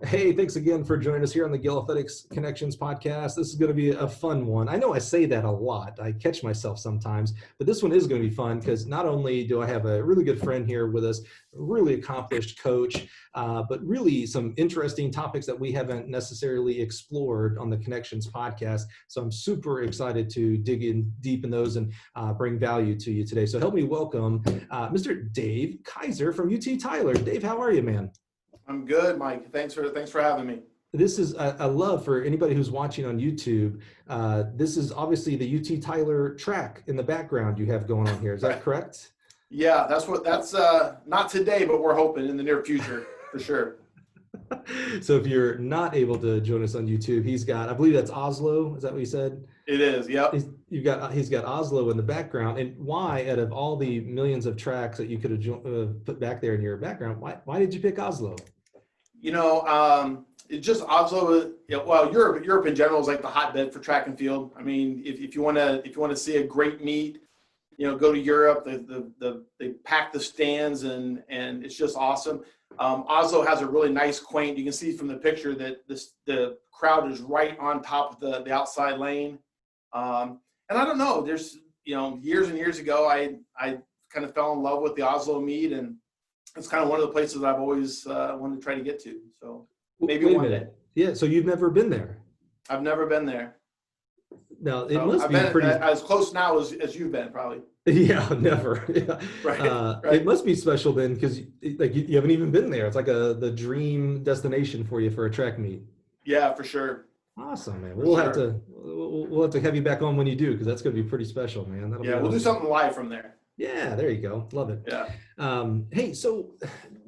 Hey, thanks again for joining us here on the Gill Athletics Connections podcast. This is going to be a fun one. I know I say that a lot. I catch myself sometimes, but this one is going to be fun because not only do I have a really good friend here with us, a really accomplished coach, but really some interesting topics that we haven't necessarily explored on the Connections podcast. So I'm super excited to dig in deep in those and bring value to you today. So help me welcome Mr. Dave Kaiser from UT Tyler. Dave, how are you, man? I'm good, Mike. Thanks for having me. This is I love for anybody who's watching on YouTube. This is obviously the UT Tyler track in the background you have going on here. Is that correct? Yeah, that's not today, but we're hoping in the near future for sure. So if you're not able to join us on YouTube, he's got, I believe that's Oslo. Is that what you said? It is. Yep. He's got Oslo in the background. And why, out of all the millions of tracks that you could have put back there in your background, why did you pick Oslo? It's just Oslo. Well, Europe in general is like the hotbed for track and field. I mean, if you want to see a great meet, go to Europe. They pack the stands and it's just awesome. Oslo has a really nice quaint. You can see from the picture that the crowd is right on top of the outside lane. And I don't know. There's years and years ago, I kind of fell in love with the Oslo meet, and it's kind of one of the places I've always wanted to try to get to. So maybe one day. Yeah. So you've never been there? I've never been there. No, it must be pretty as close now as you've been, probably. Yeah, never. Yeah. Right. It must be special then, because like you haven't even been there. It's like the dream destination for you for a track meet. Yeah, for sure. Awesome, man. We'll have to have you back on when you do, because that's going to be pretty special, man. We'll do something live from there. Yeah, there you go. Love it. Yeah. Hey, so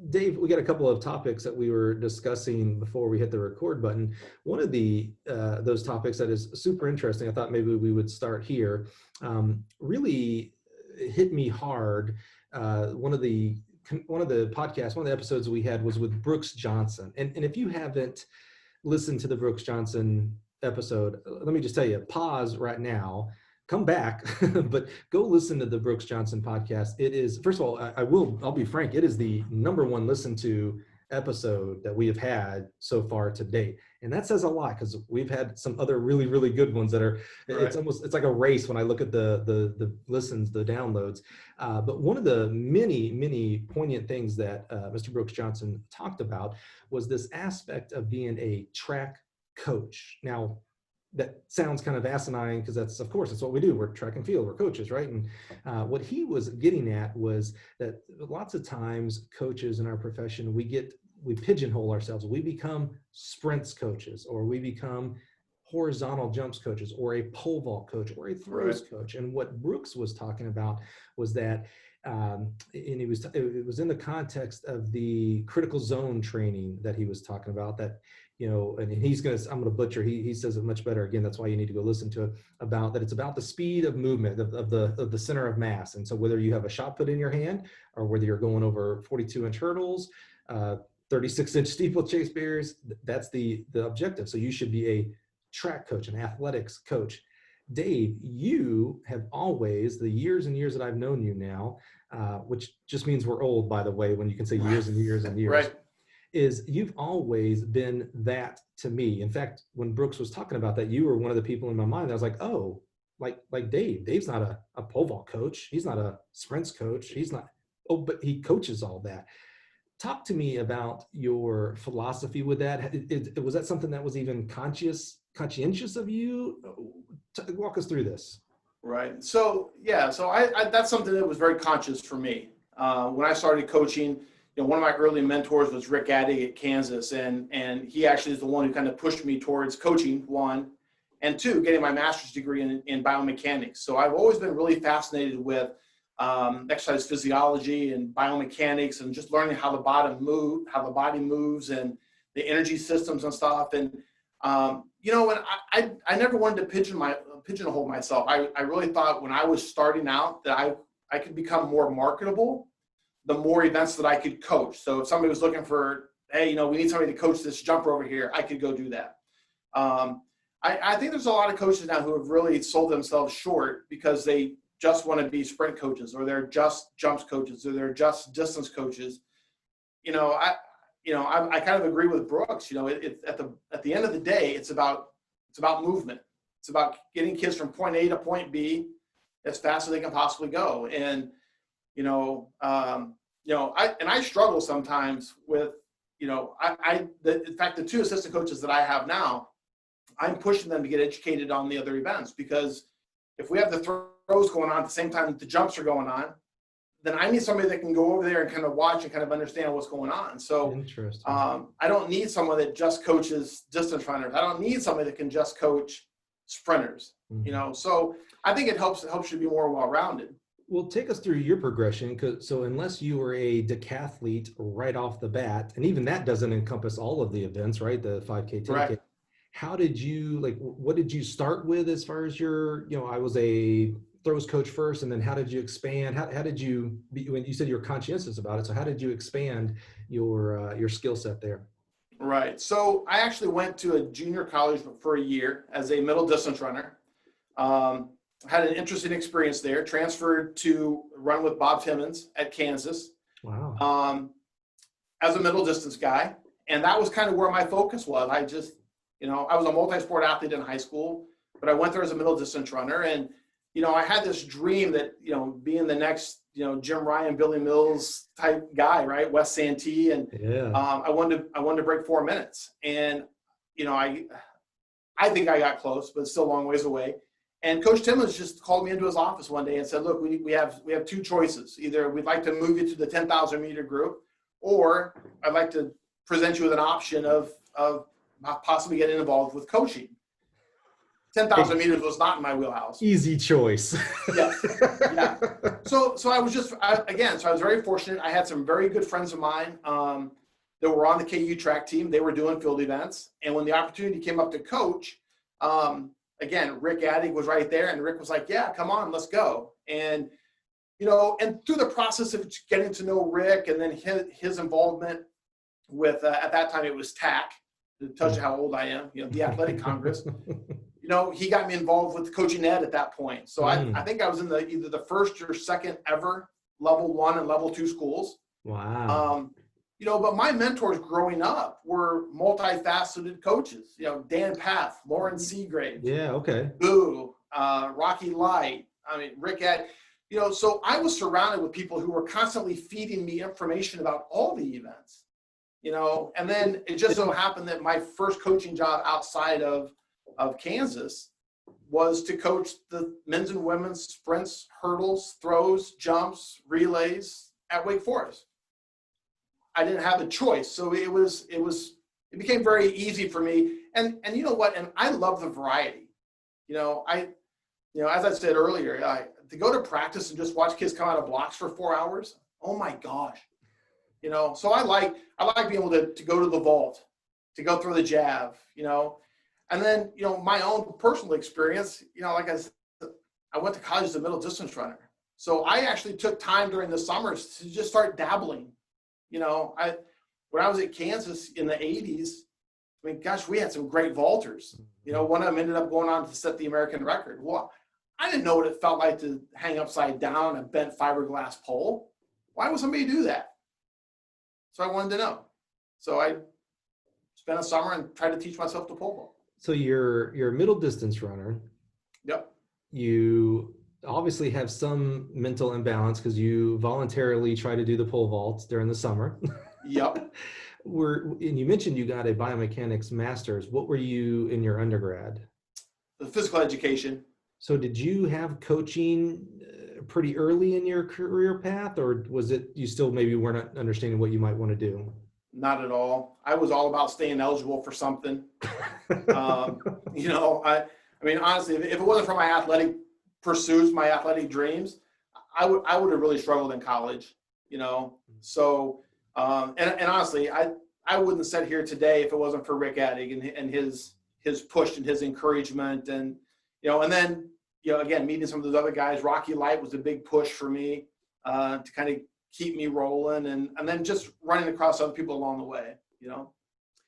Dave, we got a couple of topics that we were discussing before we hit the record button. One of those topics that is super interesting, I thought maybe we would start here, really hit me hard. One of the podcasts, one of the episodes we had was with Brooks Johnson. And if you haven't listened to the Brooks Johnson episode, let me just tell you, pause right now, come back, but go listen to the Brooks Johnson podcast. It is, first of all, I'll be frank, it is the #1 listened to episode that we have had so far to date. And that says a lot, because we've had some other really, really good ones that are, right. It's like a race when I look at the listens, the downloads. But one of the many, many poignant things that Mr. Brooks Johnson talked about was this aspect of being a track coach. Now, that sounds kind of asinine, because of course, that's what we do. We're track and field, we're coaches, right? And what he was getting at was that lots of times coaches in our profession, we pigeonhole ourselves. We become sprints coaches, or we become horizontal jumps coaches, or a pole vault coach, or a throws coach. And what Brooks was talking about was that, and it was in the context of the critical zone training that he was talking about, that, and I'm going to butcher, he says it much better. Again, that's why you need to go listen to it, about that. It's about the speed of movement of the center of mass. And so whether you have a shot put in your hand, or whether you're going over 42-inch hurdles, 36-inch steeplechase barriers, that's the objective. So you should be a track coach, an athletics coach. Dave, you have always, the years and years that I've known you now, which just means we're old, by the way, when you can say years and years and years, right, is you've always been that to me. In fact, when Brooks was talking about that, you were one of the people in my mind that I was like, oh, like Dave's not a pole vault coach. He's not a sprints coach. He's not, but he coaches all that. Talk to me about your philosophy with that. Was that something that was even conscientious of you? Walk us through this. Right. So I that's something that was very conscious for me. When I started coaching, one of my early mentors was Rick Addig at Kansas, and he actually is the one who kind of pushed me towards coaching, one, and two, getting my master's degree in biomechanics. So I've always been really fascinated with exercise physiology and biomechanics, and just learning how the body moves, and the energy systems and stuff. And when I never wanted to pigeonhole myself. I really thought when I was starting out that I could become more marketable the more events that I could coach. So if somebody was looking for, hey, we need somebody to coach this jumper over here, I could go do that. I think there's a lot of coaches now who have really sold themselves short because they just want to be sprint coaches, or they're just jumps coaches, or they're just distance coaches. I kind of agree with Brooks. It at the end of the day, it's about movement. It's about getting kids from point A to point B as fast as they can possibly go. And I struggle sometimes with, in fact, the two assistant coaches that I have now, I'm pushing them to get educated on the other events, because if we have the throws going on at the same time that the jumps are going on, then I need somebody that can go over there and kind of watch and kind of understand what's going on. So interesting. I don't need someone that just coaches distance runners. I don't need somebody that can just coach sprinters. Mm-hmm. So I think it helps you be more well-rounded. Well, take us through your progression. So unless you were a decathlete right off the bat, and even that doesn't encompass all of the events, right? The 5K, 10K. Right. How did you, what did you start with as far as your, I was a throws coach first, and then how did you expand? How did you, when you said you were conscientious about it, so how did you expand your skill set there? Right. So I actually went to a junior college for a year as a middle distance runner. Had an interesting experience there, transferred to run with Bob Timmons at Kansas. Wow. As a middle distance guy. And that was kind of where my focus was. I just, I was a multi-sport athlete in high school, but I went there as a middle distance runner. And, I had this dream that, being the next, Jim Ryan, Billy Mills type guy, right? Wes Santee. And yeah. I wanted to break 4 minutes. And, I think I got close, but it's still a long ways away. And Coach Timmons just called me into his office one day and said, look, we have two choices. Either we'd like to move you to the 10,000 meter group, or I'd like to present you with an option of possibly getting involved with coaching. 10,000 meters was not in my wheelhouse. Easy choice. Yes. Yeah. So I was I was very fortunate. I had some very good friends of mine that were on the KU track team. They were doing field events. And when the opportunity came up to coach, again, Rick Addig was right there, and Rick was like, yeah, come on, let's go. And, and through the process of getting to know Rick, and then his involvement with, at that time, it was TAC, to tell you how old I am, the Athletic Congress, he got me involved with coaching ed at that point. So I think I was in either the first or second ever level 1 and level 2 schools. Wow. But my mentors growing up were multifaceted coaches, Dan Path, Lauren Seagrave. Yeah. Okay. Boo, Rocky Light. Rick had, so I was surrounded with people who were constantly feeding me information about all the events, and then it just so happened that my first coaching job outside of Kansas was to coach the men's and women's sprints, hurdles, throws, jumps, relays at Wake Forest. I didn't have a choice. So it became very easy for me. And you know what? And I love the variety. As I said earlier, to go to practice and just watch kids come out of blocks for 4 hours. Oh my gosh. So I like being able to go to the vault, to go through the jab, and then, my own personal experience, like I said, I went to college as a middle distance runner. So I actually took time during the summers to just start dabbling. When I was at Kansas in the 80s, gosh, we had some great vaulters. One of them ended up going on to set the American record. Well, I didn't know what it felt like to hang upside down on a bent fiberglass pole. Why would somebody do that? So I wanted to know. So I spent a summer and tried to teach myself the pole vault. So you're a middle distance runner. Yep. You obviously have some mental imbalance because you voluntarily try to do the pole vaults during the summer. Yep. And you mentioned you got a biomechanics master's. What were you in your undergrad? Physical education. So did you have coaching pretty early in your career path, or was it you still maybe weren't understanding what you might want to do? Not at all. I was all about staying eligible for something. Honestly, if it wasn't for my athletic pursuits, my athletic dreams, I would have really struggled in college, So, and honestly, I wouldn't sit here today if it wasn't for Rick Addig and his push and his encouragement, and and then again, meeting some of those other guys. Rocky Light was a big push for me to kind of keep me rolling, and then just running across other people along the way,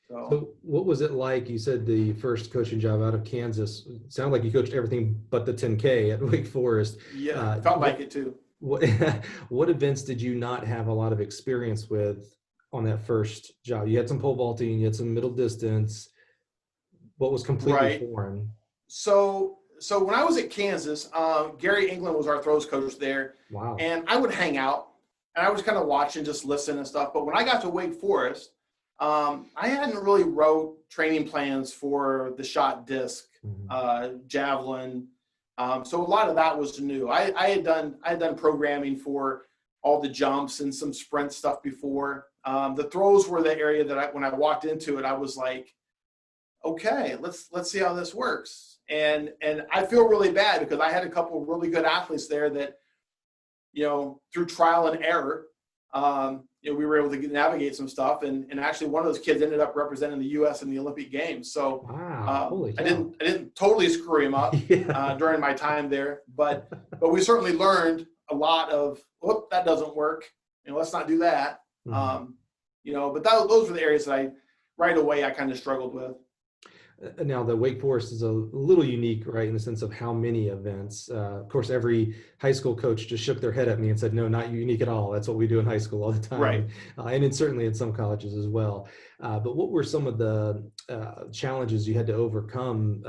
So what was it like? You said the first coaching job out of Kansas. It sounded like you coached everything but the 10K at Wake Forest. Yeah, felt like it too. What events did you not have a lot of experience with on that first job? You had some pole vaulting, you had some middle distance. What was completely Right. foreign? So when I was at Kansas, Gary England was our throws coach there, Wow. and I would hang out and I was kind of watching, just listen and stuff. But when I got to Wake Forest, I hadn't really wrote training plans for the shot disc, javelin. So a lot of that was new. I had done programming for all the jumps and some sprint stuff before. The throws were the area that when I walked into it, I was like, okay, let's see how this works. And I feel really bad because I had a couple of really good athletes there that, through trial and error, we were able to navigate some stuff. And actually one of those kids ended up representing the U.S. in the Olympic Games. So Wow. Holy cow. I didn't totally screw him up during my time there, but we certainly learned a lot of, that doesn't work. Let's not do that. But those were the areas that right away I kind of struggled with. Now, the Wake Forest is a little unique, right, in the sense of how many events. Of course, every high school coach just shook their head at me and said, no, not unique at all. That's what we do in high school all the time. Right. And certainly in some colleges as well. But what were some of the challenges you had to overcome?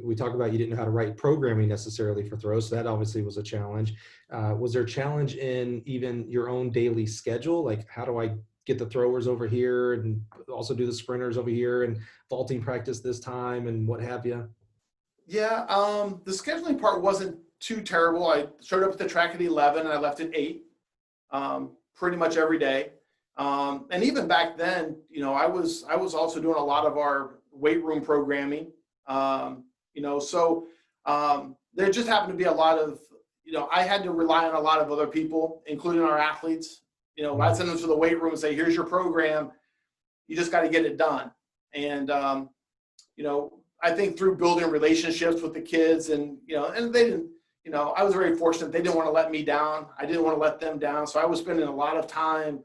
We talk about you didn't know how to write programming necessarily for throws, so that obviously was a challenge. Was there a challenge in even your own daily schedule? Like, how do I get the throwers over here and also do the sprinters over here and vaulting practice this time and what have you? Yeah, the scheduling part wasn't too terrible. I showed up at the track at 11 and I left at 8, pretty much every day. And even back then, I was also doing a lot of our weight room programming. So there just happened to be a lot of, I had to rely on a lot of other people, including our athletes. I'd send them to the weight room and say, here's your program. You just got to get it done. And, I think through building relationships with the kids and they didn't, I was very fortunate. They didn't want to let me down. I didn't want to let them down. So I was spending a lot of time,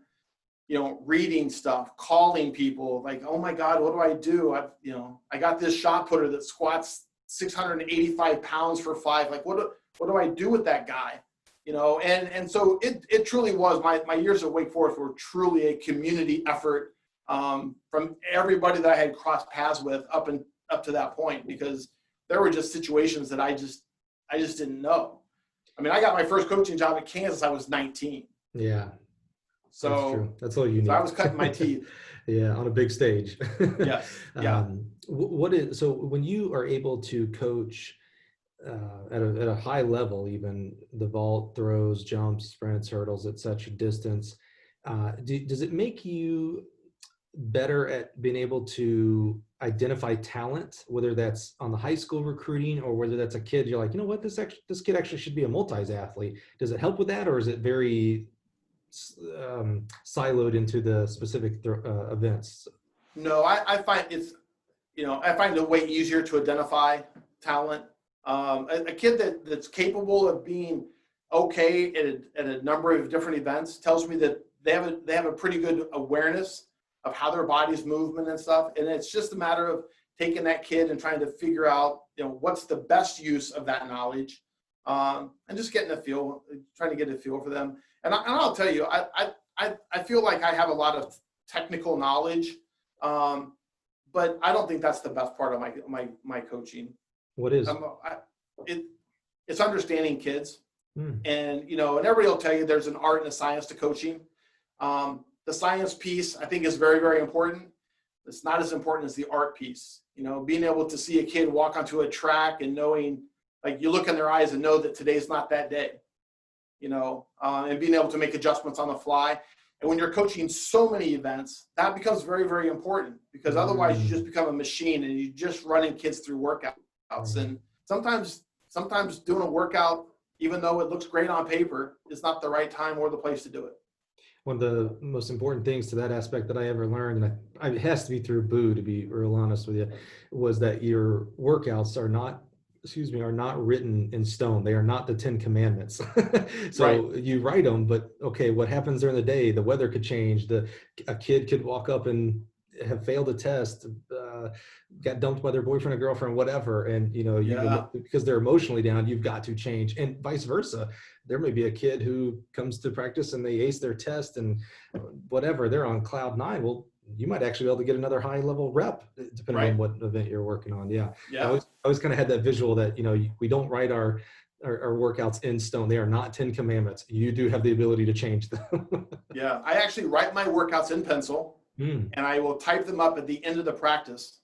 reading stuff, calling people like, oh my God, what do I do? I got this shot putter that squats 685 pounds for 5. Like, what do I do with that guy? And so it truly was, my years at Wake Forest were truly a community effort from everybody that I had crossed paths with up to that point, because there were just situations that I just didn't know. I got my first coaching job at Kansas, I was 19. Yeah. So that's true. That's all you need. So I was cutting my teeth. Yeah, on a big stage. Yes. Yeah. So when you are able to coach at a high level, even the vault, throws, jumps, sprints, hurdles, etc., distance, does it make you better at being able to identify talent, whether that's on the high school recruiting or whether that's a kid you're like, this kid actually should be a multi-athlete? Does it help with that, or is it very siloed into the specific events? No, I find I find it way easier to identify talent. A kid that's capable of being okay at a number of different events tells me that they have a pretty good awareness of how their body's movement and stuff. And it's just a matter of taking that kid and trying to figure out, what's the best use of that knowledge, and just trying to get a feel for them. And I'll tell you, I feel like I have a lot of technical knowledge, but I don't think that's the best part of my coaching. What is? It's understanding kids. And, and everybody will tell you there's an art and a science to coaching. The science piece, I think, is very, very important. It's not as important as the art piece. Being able to see a kid walk onto a track and knowing, like, you look in their eyes and know that today's not that day, and being able to make adjustments on the fly. And when you're coaching so many events, that becomes very, very important, because otherwise you just become a machine and you're just running kids through workouts. And sometimes doing a workout, even though it looks great on paper, is not the right time or the place to do it. One of the most important things to that aspect that I ever learned, and it has to be through Boo, to be real honest with you, was that your workouts are not written in stone. They are not the 10 commandments. So right. You write them, but okay, what happens during the day? The weather could change. A kid could walk up and have failed a test. got dumped by their boyfriend or girlfriend, whatever. And, Yeah. because they're emotionally down, you've got to change, and vice versa. There may be a kid who comes to practice and they ace their test and whatever, they're on cloud nine. Well, you might actually be able to get another high level rep depending on Right. what event you're working on. Yeah. I Yeah. always kind of had that visual that, we don't write our workouts in stone. They are not 10 commandments. You do have the ability to change them. Yeah. I actually write my workouts in pencil Mm, and I will type them up at the end of the practice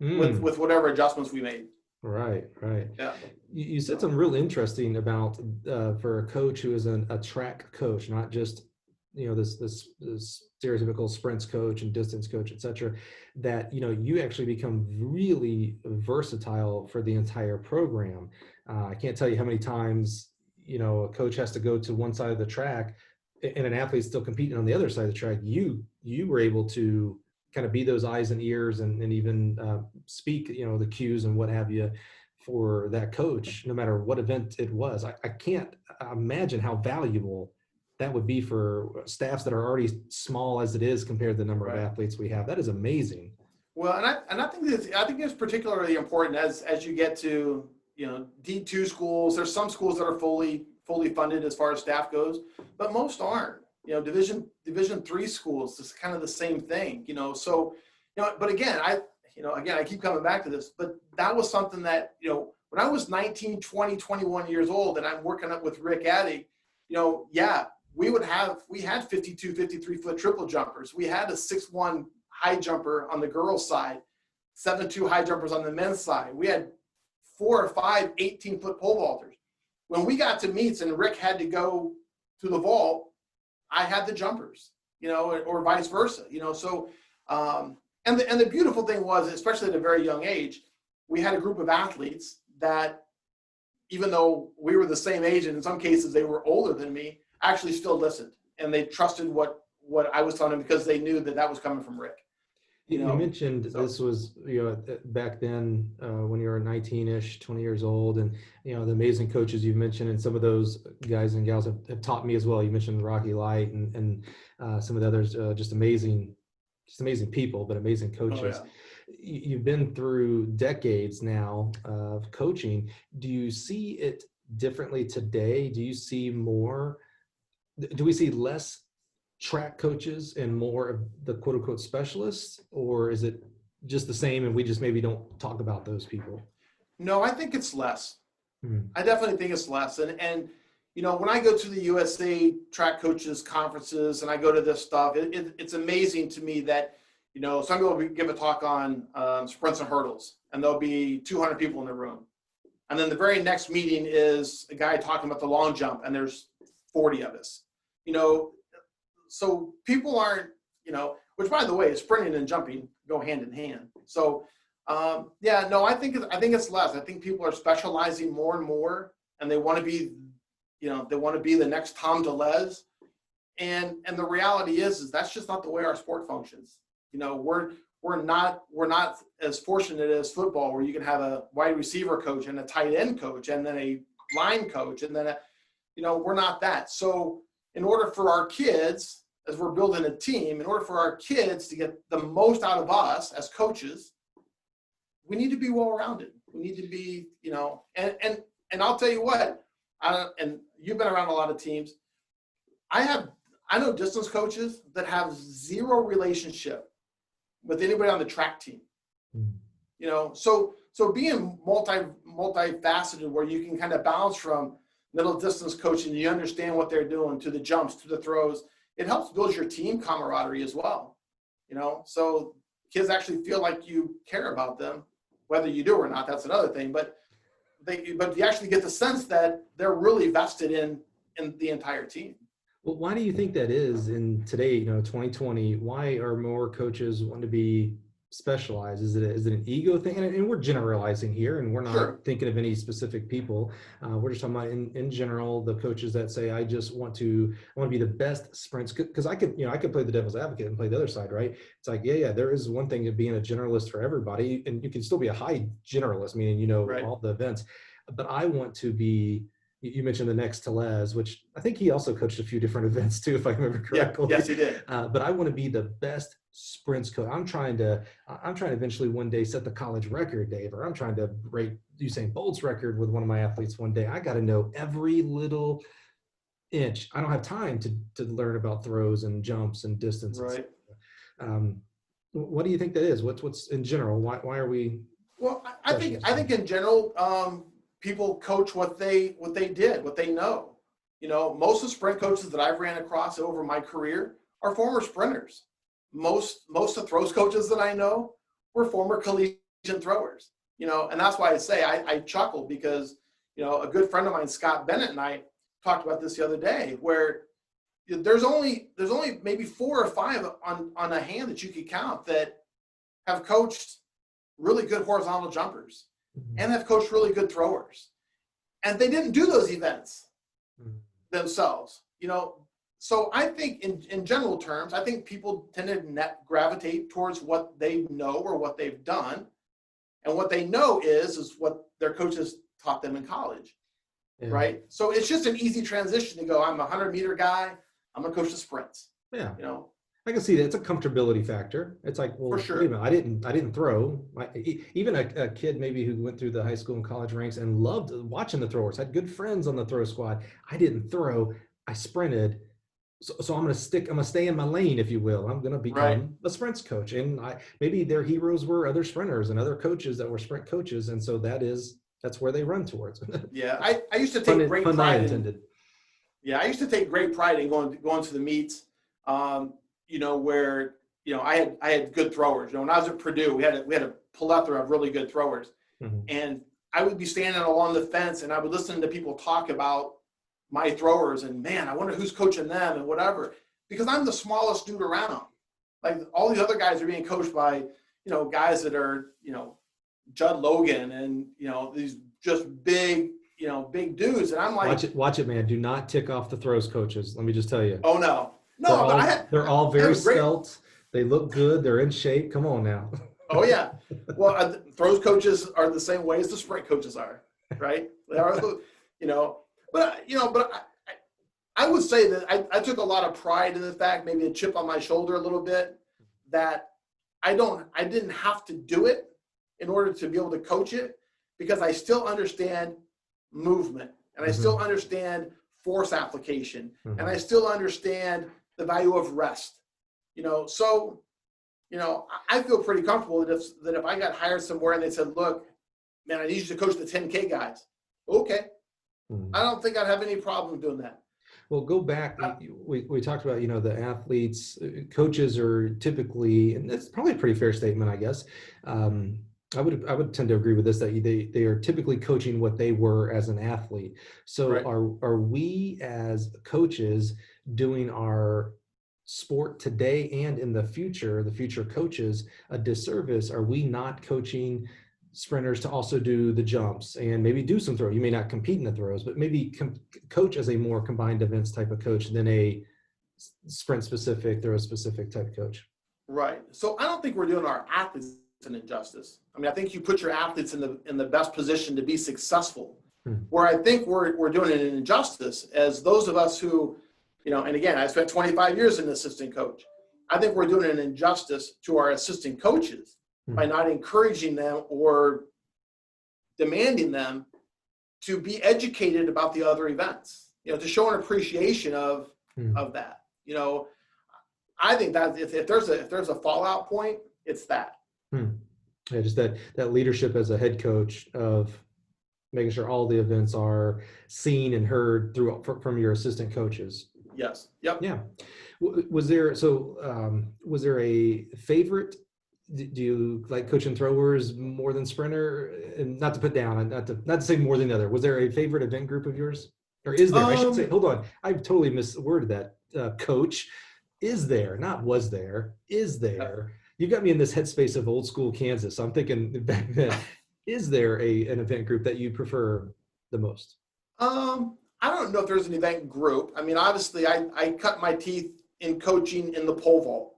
mm. with whatever adjustments we made. Right, right. Yeah. You said something real interesting about for a coach who is a track coach, not just this stereotypical sprints coach and distance coach, et cetera, that you actually become really versatile for the entire program. I can't tell you how many times a coach has to go to one side of the track and an athlete's still competing on the other side of the track. You were able to kind of be those eyes and ears and even speak the cues and what have you for that coach, no matter what event it was. I can't imagine how valuable that would be for staffs that are already small as it is compared to the number of Right. athletes we have. That is amazing. Well, and I think it's particularly important as you get to D2 schools. There's some schools that are fully funded as far as staff goes, but most aren't. Division 3 schools is kind of the same thing. So but again, I keep coming back to this, but that was something that when I was 19, 20, 21 years old, and I'm working up with Rick Addy, we had 52, 53-foot triple jumpers. We had a 6'1" high jumper on the girls' side, 7'2" high jumpers on the men's side. We had 4 or 5 18-foot pole vaulters. When we got to meets and Rick had to go to the vault, I had the jumpers, or vice versa, So, and the beautiful thing was, especially at a very young age, we had a group of athletes that, even though we were the same age, and in some cases they were older than me, actually still listened, and they trusted what I was telling them because they knew that was coming from Rick. You mentioned this was back then when you were 19-ish, 20 years old, and the amazing coaches you've mentioned, and some of those guys and gals have taught me as well. You mentioned Rocky Light and some of the others, just amazing people, but amazing coaches. Oh, yeah. You've been through decades now of coaching. Do you see it differently today? Do you see more? Do we see less track coaches and more of the quote unquote specialists, or is it just the same and we just maybe don't talk about those people? No, I think it's less. I definitely think it's less. And when I go to the USA track coaches conferences and I go to this stuff, it's amazing to me that, so I'm going to give a talk on sprints and hurdles, and there'll be 200 people in the room. And then the very next meeting is a guy talking about the long jump, and there's 40 of us. So people aren't, which, by the way, sprinting and jumping go hand in hand. So, I think it's less. I think people are specializing more and more, and they want to be, the next Tom DeLez. And the reality is that's just not the way our sport functions. We're not as fortunate as football, where you can have a wide receiver coach and a tight end coach and then a line coach, and then we're not that. So in order for our kids, as we're building a team, in order for our kids to get the most out of us as coaches, we need to be well-rounded. We need to be, and I'll tell you what, and you've been around a lot of teams. I know distance coaches that have zero relationship with anybody on the track team. So being multifaceted, where you can kind of bounce from middle distance coaching, you understand what they're doing, to the jumps, to the throws, it helps build your team camaraderie as well. So kids actually feel like you care about them. Whether you do or not, that's another thing. But you actually get the sense that they're really vested in the entire team. Well, why do you think that is in today, 2020? Why are more coaches wanting to be specialized? Is it an ego thing? And we're generalizing here, and we're not thinking of any specific people. We're just talking about in general, the coaches that say, I want to be the best sprints, because I could play the devil's advocate and play the other side, right? It's like, there is one thing of being a generalist for everybody, and you can still be a high generalist, meaning all the events. But I want to be you mentioned the next to Les, which I think he also coached a few different events too, if I remember Yeah, correctly. yes, he did. But I want to be the best sprints coach. I'm trying to eventually one day set the college record, Dave, or I'm trying to break Usain Bolt's record with one of my athletes one day. I got to know every little inch. I don't have time to learn about throws and jumps and distance. Right. What do you think that is? What's in general? Why are we? Well, I think in general, people coach what they did, what they know. You know, most of the sprint coaches that I've ran across over my career are former sprinters. Most of throws coaches that I know were former collegiate throwers. You know, and that's why I say I chuckle because, you know, a good friend of mine, Scott Bennett, and I talked about this the other day, where there's only maybe 4 or 5 on a hand that you could count that have coached really good horizontal jumpers and have coached really good throwers. And they didn't do those events themselves, you know. So I think in general terms, I think people tend to gravitate towards what they know or what they've done. And what they know is what their coaches taught them in college, right? So it's just an easy transition to go, I'm a 100-meter guy, I'm going to coach the sprints. Yeah. You know, I can see that. It's a comfortability factor. It's like, well, for sure. Wait a minute, I didn't throw. Even a kid maybe who went through the high school and college ranks and loved watching the throwers, had good friends on the throw squad. I didn't throw. I sprinted. So I'm going to stay in my lane, if you will. I'm going to become a sprints coach. And maybe their heroes were other sprinters and other coaches that were sprint coaches. And so that's where they run towards. Yeah. I used to take great pride in. Yeah. I used to take great pride in going to the meets, you know, where, you know, I had good throwers. You know, when I was at Purdue, we had a plethora of really good throwers. Mm-hmm. And I would be standing along the fence and I would listen to people talk about my throwers and, man, I wonder who's coaching them and whatever, because I'm the smallest dude around. Like all the other guys are being coached by, you know, guys that are, you know, Judd Logan and, you know, these just big, you know, big dudes. And I'm like, watch it, man. Do not tick off the throws coaches. Let me just tell you. Oh no, they're all very svelte. They look good. They're in shape. Come on now. Oh yeah. Well, throws coaches are the same way as the sprint coaches are, right? They are, you know. But I would say that I took a lot of pride in the fact, maybe a chip on my shoulder a little bit, that I didn't have to do it in order to be able to coach it, because I still understand movement and I still understand force application and I still understand the value of rest, you know. So, you know, I feel pretty comfortable that if I got hired somewhere and they said, look, man, I need you to coach the 10K guys. Okay. I don't think I'd have any problem doing that. Well, go back. We talked about, you know, the athletes, coaches are typically, and it's probably a pretty fair statement, I guess. I would tend to agree with this, that they are typically coaching what they were as an athlete. So are we as coaches doing our sport today and in the future coaches a disservice? Are we not coaching sprinters to also do the jumps and maybe do some throw? You may not compete in the throws, but maybe coach as a more combined events type of coach than a sprint specific, throw specific type coach. Right. So I don't think we're doing our athletes an injustice. I mean, I think you put your athletes in the best position to be successful. Where I think we're doing an injustice as those of us who, you know, and again, I spent 25 years as an assistant coach. I think we're doing an injustice to our assistant coaches by not encouraging them or demanding them to be educated about the other events, you know, to show an appreciation of that. You know, I think that if there's a fallout point, it's that. Yeah, just that leadership as a head coach of making sure all the events are seen and heard from your assistant coaches. Yes. Yep. Yeah. Was there a favorite? Do you like coaching throwers more than sprinter? And not to put down, not to say more than the other. Was there a favorite event group of yours, or is there? I should say. Hold on, I've totally misworded that. Coach, is there? Not was there. Is there? You got me in this headspace of old school Kansas. So I'm thinking back then. Is there an event group that you prefer the most? I don't know if there's an event group. I mean, obviously, I cut my teeth in coaching in the pole vault.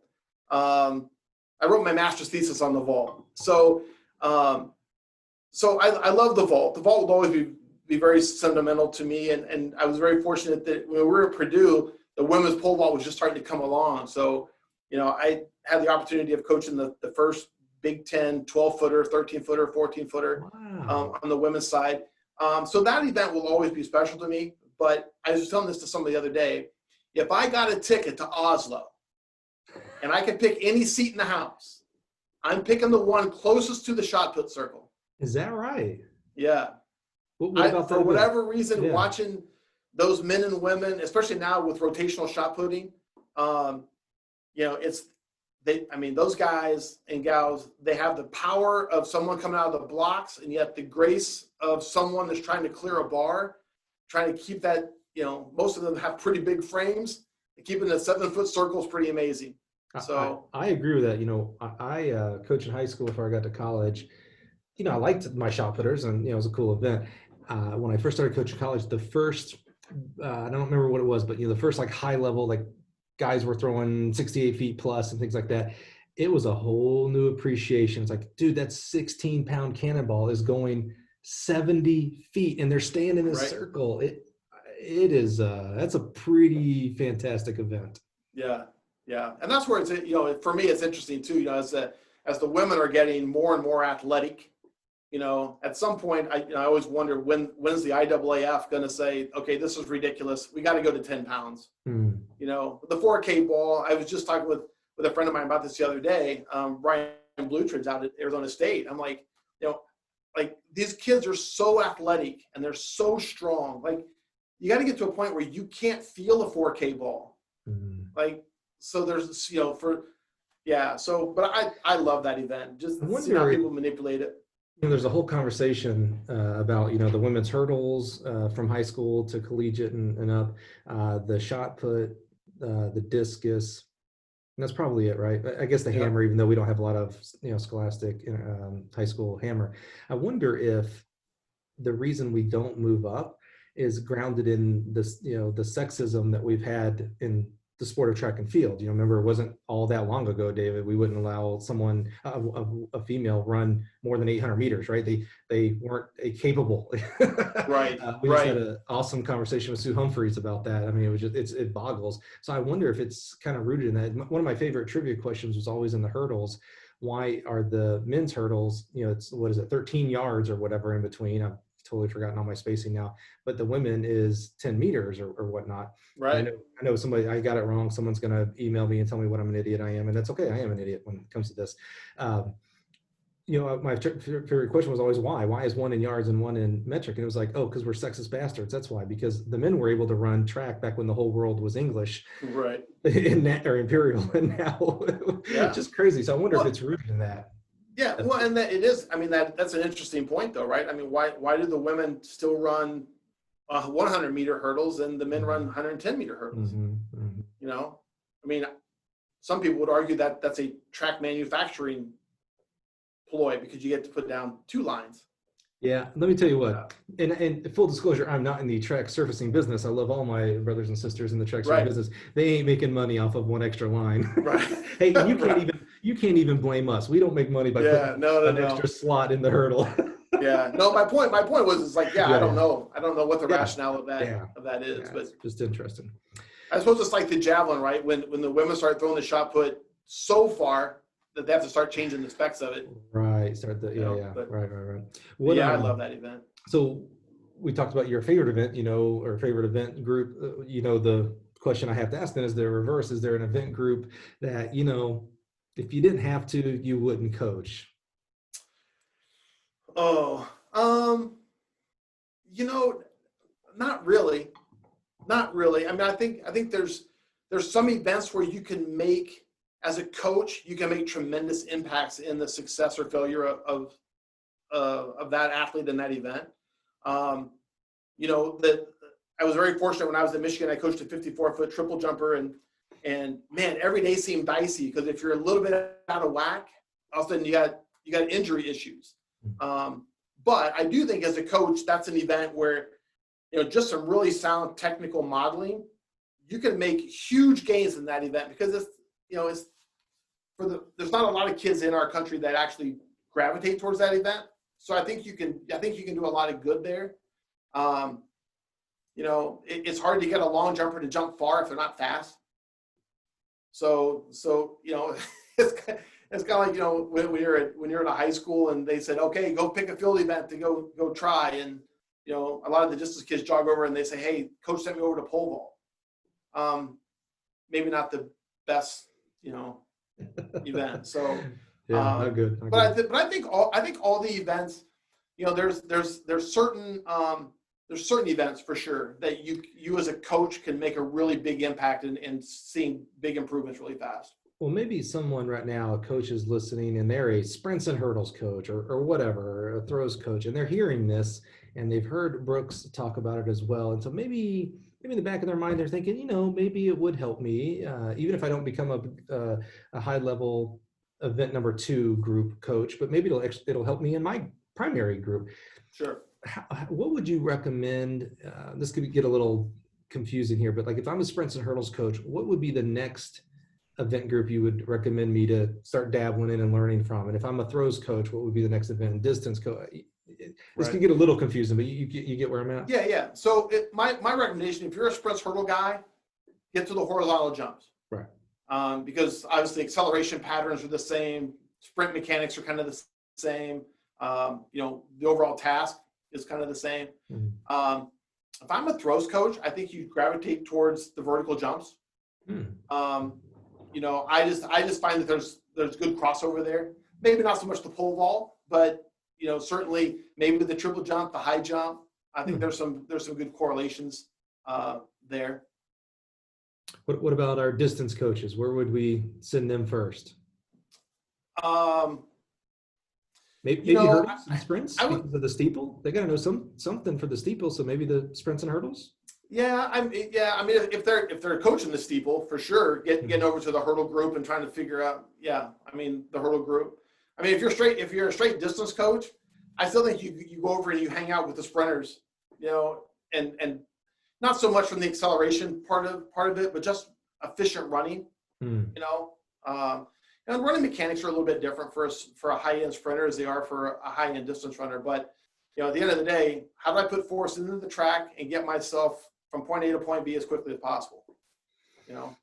I wrote my master's thesis on the vault. So I love the vault. The vault will always be very sentimental to me. And I was very fortunate that when we were at Purdue, the women's pole vault was just starting to come along. So, I had the opportunity of coaching the first Big Ten 12-footer, 13-footer, 14-footer Wow. on the women's side. So that event will always be special to me. But I was telling this to somebody the other day. If I got a ticket to Oslo and I could pick any seat in the house, I'm picking the one closest to the shot put circle. Is that right? Yeah. What about For whatever reason, Yeah. watching those men and women, especially now with rotational shot putting, those guys and gals, they have the power of someone coming out of the blocks, and yet the grace of someone that's trying to clear a bar, trying to keep that, most of them have pretty big frames. Keeping the 7-foot circle is pretty amazing. So I agree with that. I coached in high school before I got to college. I liked my shot putters, and it was a cool event. When I first started coaching college, the first I don't remember what it was, but the first like high level, like guys were throwing 68 feet plus and things like that. It was a whole new appreciation. It's like, dude, that 16-pound cannonball is going 70 feet, and they're staying in a circle. It is that's a pretty fantastic event. Yeah, and that's where it's for me it's interesting too. As the women are getting more and more athletic. At some point, I always wonder when's the IAAF going to say, okay, this is ridiculous. We got to go to 10 pounds. The 4K ball, I was just talking with a friend of mine about this the other day, Ryan Blutridge out at Arizona State. I'm like, like these kids are so athletic and they're so strong. Like you got to get to a point where you can't feel a 4K ball. Like, so there's, but I love that event. Just see how people manipulate it. There's a whole conversation about, the women's hurdles from high school to collegiate and up, the shot put, the discus. And that's probably it, right? I guess the hammer, even though we don't have a lot of, scholastic high school hammer. I wonder if the reason we don't move up is grounded in this, the sexism that we've had in the sport of track and field. Remember, it wasn't all that long ago, David, we wouldn't allow someone, a female, run more than 800 meters, right? They weren't capable. Right. We just had an awesome conversation with Sue Humphreys about that. I mean, it boggles. So I wonder if it's kind of rooted in that. One of my favorite trivia questions was always in the hurdles. Why are the men's hurdles, it's, 13 yards or whatever in between? I've totally forgotten all my spacing now, but the women is 10 meters or whatnot. Right. I know somebody, I got it wrong. Someone's going to email me and tell me what an idiot I am. And that's okay. I am an idiot when it comes to this. My favorite question was always why? Why is one in yards and one in metric? And it was like, oh, because we're sexist bastards. That's why, because the men were able to run track back when the whole world was English. Right. Or imperial. And now it's just crazy. So I wonder if it's rooted in that. Yeah, well, and that it is. I mean, that's an interesting point, though, right? I mean, why do the women still run 100-meter hurdles and the men run 110-meter hurdles? I mean, some people would argue that that's a track manufacturing ploy because you get to put down 2 lines. Yeah, let me tell you what, and full disclosure, I'm not in the track surfacing business. I love all my brothers and sisters in the track surfacing business. They ain't making money off of one extra line. Right. Hey, you can't even blame us. We don't make money by putting an extra slot in the hurdle. Yeah. No, my point was, it's like, I don't know what the rationale of that is, Yeah, but it's just interesting. I suppose it's like the javelin, right? When the women start throwing the shot put so far that they have to start changing the specs of it. Right. Start the right. What, I love that event. So we talked about your favorite event, or favorite event group. The question I have to ask then is the reverse. Is there an event group that, if you didn't have to, you wouldn't coach? Oh, not really. Not really. I mean, I think there's some events where you can make, as a coach, you can make tremendous impacts in the success or failure of that athlete in that event. That I was very fortunate when I was at Michigan. I coached a 54-foot triple jumper, and man, every day seemed dicey because if you're a little bit out of whack, all of a sudden you got injury issues. But I do think as a coach, that's an event where just some really sound technical modeling, you can make huge gains in that event because there's not a lot of kids in our country that actually gravitate towards that event. So I think you can do a lot of good there. It's hard to get a long jumper to jump far if they're not fast. So it's kind of like, when you're in a high school and they said, okay, go pick a field event to go try. And, a lot of the distance kids jog over and they say, hey, coach sent me over to pole vault. Maybe not the best, event. So, yeah, not good. But I think all the events, there's certain events for sure that you as a coach can make a really big impact and seeing big improvements really fast. Well, maybe someone right now, a coach is listening and they're a sprints and hurdles coach or whatever, or a throws coach, and they're hearing this and they've heard Brooks talk about it as well. And so maybe in the back of their mind, they're thinking, maybe it would help me, even if I don't become a high level event number 2 group coach, but maybe it'll help me in my primary group. Sure. What would you recommend? This could get a little confusing here, but like if I'm a sprints and hurdles coach, what would be the next event group you would recommend me to start dabbling in and learning from? And if I'm a throws coach, what would be the next event? Distance coach. This can get a little confusing, but you get where I'm at. Yeah. So my recommendation, if you're a sprints hurdle guy, get to the horizontal jumps. Right. Because obviously acceleration patterns are the same. Sprint mechanics are kind of the same. The overall task is kind of the same. Mm-hmm. If I'm a throws coach, I think you gravitate towards the vertical jumps. I just find that there's good crossover there. Maybe not so much the pole vault, but certainly maybe the triple jump, the high jump. I think there's some good correlations there. What about our distance coaches? Where would we send them first? Maybe hurdles and sprints because of the steeple. They got to know something for the steeple, so maybe the sprints and hurdles. Yeah, I mean, if they're coaching the steeple, for sure, getting over to the hurdle group and trying to figure out, the hurdle group. I mean, if you're a straight distance coach, I still think you go over and you hang out with the sprinters, and not so much from the acceleration part of it, but just efficient running, And running mechanics are a little bit different for a high-end sprinter as they are for a high-end distance runner. But, at the end of the day, how do I put force into the track and get myself from point A to point B as quickly as possible? Well,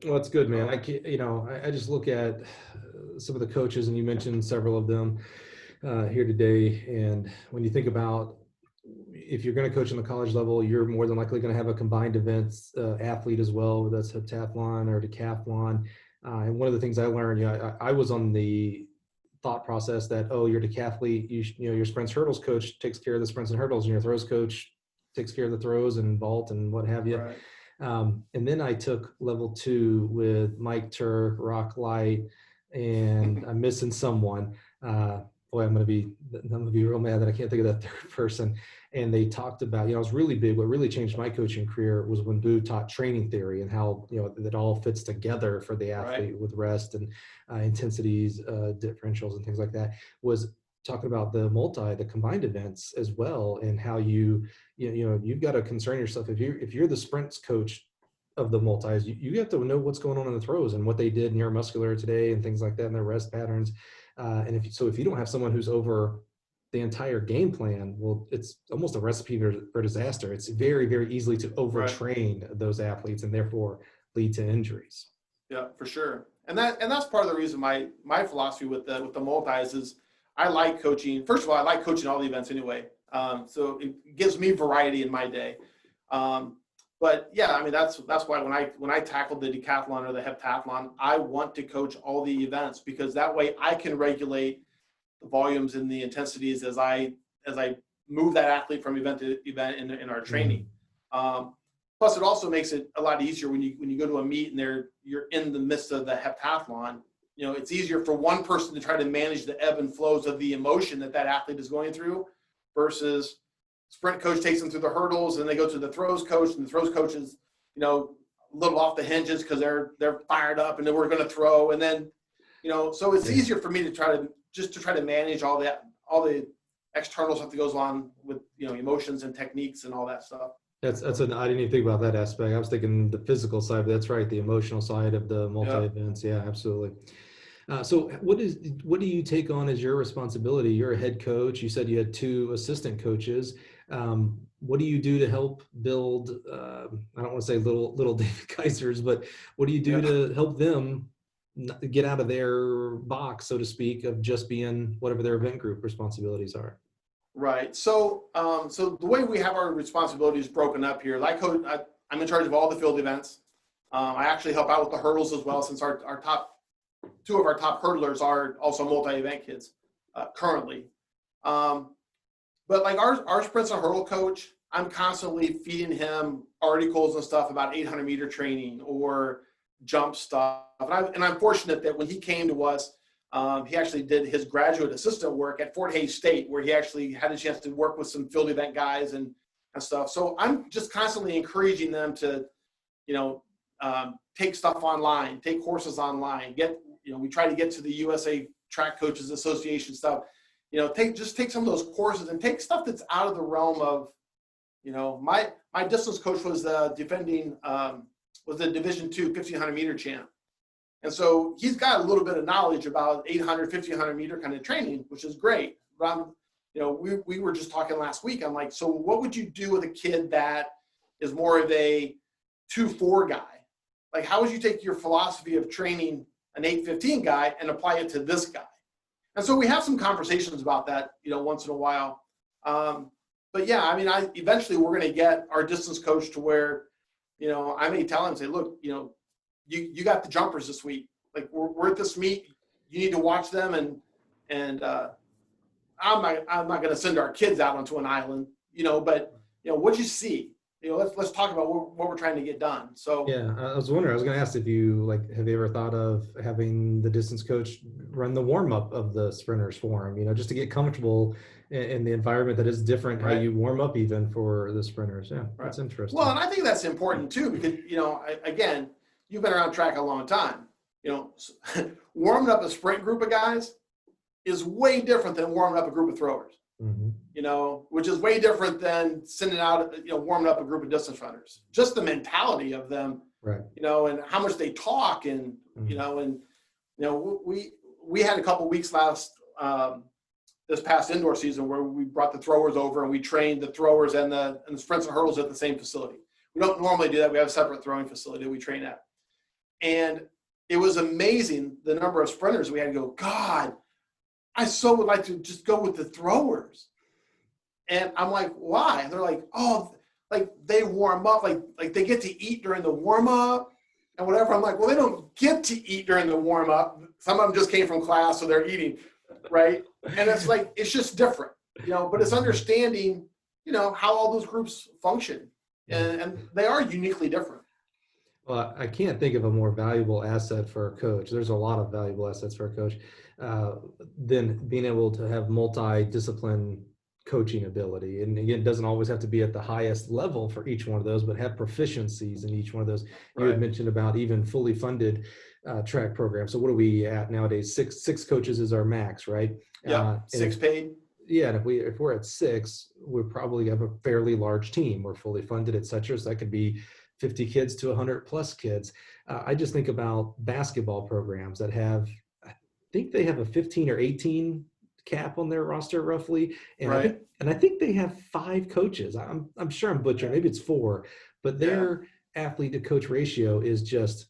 that's good, man. I just look at some of the coaches, and you mentioned several of them here today. And when you think about if you're going to coach on the college level, you're more than likely going to have a combined events athlete as well, whether that's heptathlon or decathlon. And one of the things I learned, I was on the thought process that, you're a decathlete, your sprints hurdles coach takes care of the sprints and hurdles, and your throws coach takes care of the throws and vault and what have you. Right. And then I took level 2 with Mike Turk, Rock Light, and I'm missing someone. I'm going to be real mad that I can't think of that third person. And they talked about, it was really big. What really changed my coaching career was when Boo taught training theory and how, that all fits together for the athlete with rest and intensities, differentials and things like that, was talking about the combined events as well. And how you've got to concern yourself. If you're the sprints coach of the multis, you have to know what's going on in the throws and what they did neuromuscular today and things like that and their rest patterns. And if you don't have someone who's over the entire game plan, well, it's almost a recipe for disaster. It's very, very easily to overtrain those athletes and therefore lead to injuries. Yeah, for sure. And that's part of the reason my philosophy with the multis is I like coaching. First of all, I like coaching all the events anyway. So it gives me variety in my day. But yeah, I mean, that's why when I tackled the decathlon or the heptathlon, I want to coach all the events, because that way I can regulate the volumes and the intensities as I move that athlete from event to event in our training. Plus, it also makes it a lot easier when you go to a meet and you're in the midst of the heptathlon. It's easier for one person to try to manage the ebb and flows of the emotion that athlete is going through, versus sprint coach takes them through the hurdles and they go to the throws coach, and the throws coach is, a little off the hinges because they're fired up and then we're going to throw. And then, so it's easier for me to try to manage all the external stuff that goes on with, emotions and techniques and all that stuff. I didn't even think about that aspect. I was thinking the physical side, but that's right. The emotional side of the multi-events. Yeah, absolutely. So what do you take on as your responsibility? You're a head coach. You said you had 2 assistant coaches. what do you do to help build, I don't want to say little David Kaisers, but what do you do to help them get out of their box, so to speak, of just being whatever their event group responsibilities are? Right. So, so the way we have our responsibilities broken up here, I'm in charge of all the field events. I actually help out with the hurdles as well, since our top two of our top hurdlers are also multi-event kids currently. But like our sprints and hurdle coach, I'm constantly feeding him articles and stuff about 800-meter training or jump stuff. And I'm fortunate that when he came to us, he actually did his graduate assistant work at Fort Hays State, where he actually had a chance to work with some field event guys and stuff. So I'm just constantly encouraging them to, take stuff online, take courses online, we try to get to the USA Track Coaches Association stuff. Take some of those courses and take stuff that's out of the realm of, my distance coach was the defending, was the Division II 1,500-meter champ. And so he's got a little bit of knowledge about 800, 1,500 meter kind of training, which is great. But we were just talking last week. I'm like, so what would you do with a kid that is more of a 2-4 guy? Like, how would you take your philosophy of training an 8-15 guy and apply it to this guy? And so we have some conversations about that, once in a while. But yeah, I mean, eventually we're going to get our distance coach to where, I may tell him, say, look, you got the jumpers this week. Like we're at this meet. You need to watch them, and I'm not going to send our kids out onto an island, But what'd you see? Let's talk about what we're trying to get done. So yeah, I was wondering. I was going to ask if you have you ever thought of having the distance coach run the warm up of the sprinters for him? Just to get comfortable in the environment that is different. Right. How you warm up even for the sprinters. Yeah, right. That's interesting. Well, and I think that's important too, because again, you've been around track a long time. Warming up a sprint group of guys is way different than warming up a group of throwers. Mm-hmm. Which is way different than sending out, warming up a group of distance runners. Just the mentality of them, right? And how much they talk, and we had a couple weeks this past indoor season where we brought the throwers over and we trained the throwers and the sprints and hurdles at the same facility. We don't normally do that. We have a separate throwing facility we train at. And it was amazing the number of sprinters we had to go, God, I so would like to just go with the throwers. And I'm like, why? And they're like, oh, like they warm up, like they get to eat during the warm up and whatever. I'm like, well, they don't get to eat during the warm up. Some of them just came from class, so they're eating, right? And it's like, it's just different, but it's understanding, how all those groups function. And they are uniquely different. Well, I can't think of a more valuable asset for a coach. There's a lot of valuable assets for a coach than being able to have multi-discipline coaching ability. And again, it doesn't always have to be at the highest level for each one of those, but have proficiencies in each one of those. You had mentioned about even fully funded track programs. So what are we at nowadays? Six coaches is our max, right? Yeah, 6 paid. Yeah, and if we're at 6, we probably have a fairly large team. We're fully funded, et cetera. So that could be 50 kids to 100 plus kids. I just think about basketball programs that have, I think they have a 15 or 18 cap on their roster roughly. And I think they have 5 coaches. I'm sure I'm butchering. Maybe it's 4, but their athlete to coach ratio is just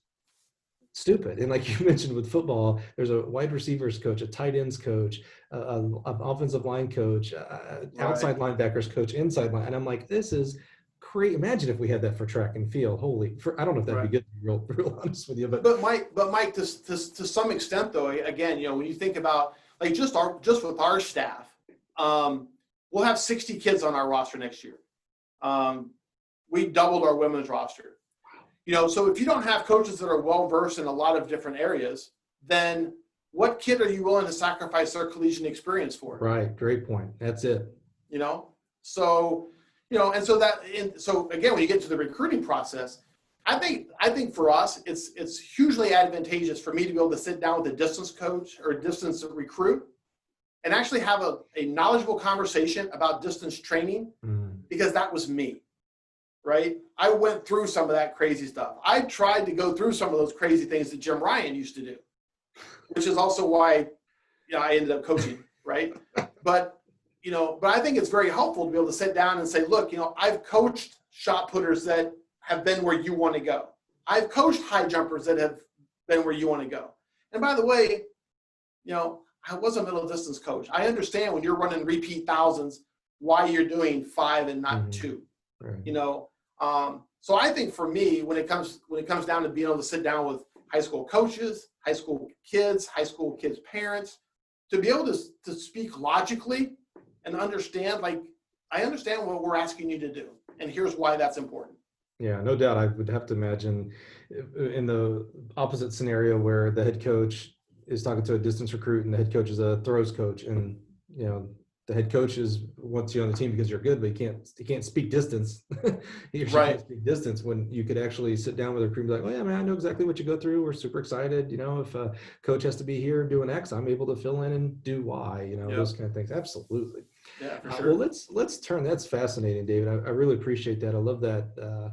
stupid. And like you mentioned with football, there's a wide receivers coach, a tight ends coach, an offensive line coach, outside linebackers coach, inside line. And I'm like, this is great. Imagine if we had that for track and field. I don't know if that'd be good to be real honest with you. But Mike, to some extent though, again, when you think about like just with our staff, we'll have 60 kids on our roster next year. We doubled our women's roster. So if you don't have coaches that are well-versed in a lot of different areas, then what kid are you willing to sacrifice their collegiate experience for? Right. Great point. That's it. So, so again, when you get to the recruiting process, I think for us, it's hugely advantageous for me to be able to sit down with a distance coach or a distance recruit and actually have a knowledgeable conversation about distance training, because that was me. Right? I went through some of that crazy stuff. I tried to go through some of those crazy things that Jim Ryan used to do, which is also why I ended up coaching, right? But, but I think it's very helpful to be able to sit down and say, look, I've coached shot putters that have been where you want to go. I've coached high jumpers that have been where you want to go. And by the way, I was a middle distance coach. I understand when you're running repeat thousands, why you're doing 5 and not 2. Right. So I think for me, when it comes down to being able to sit down with high school coaches, high school kids' parents, to be able to speak logically and understand, like, I understand what we're asking you to do, and here's why that's important. Yeah, no doubt. I would have to imagine in the opposite scenario where the head coach is talking to a distance recruit and the head coach is a throws coach, and the head coach wants you on the team because you're good, but he can't speak distance. He or she Right. can't speak distance, when you could actually sit down with a recruit and be like, oh yeah, man, I know exactly what you go through. We're super excited. If a coach has to be here doing X, I'm able to fill in and do Y, Yep. Those kind of things. Absolutely. Yeah, for sure. Well, let's turn. That's fascinating, David. I really appreciate that. I love that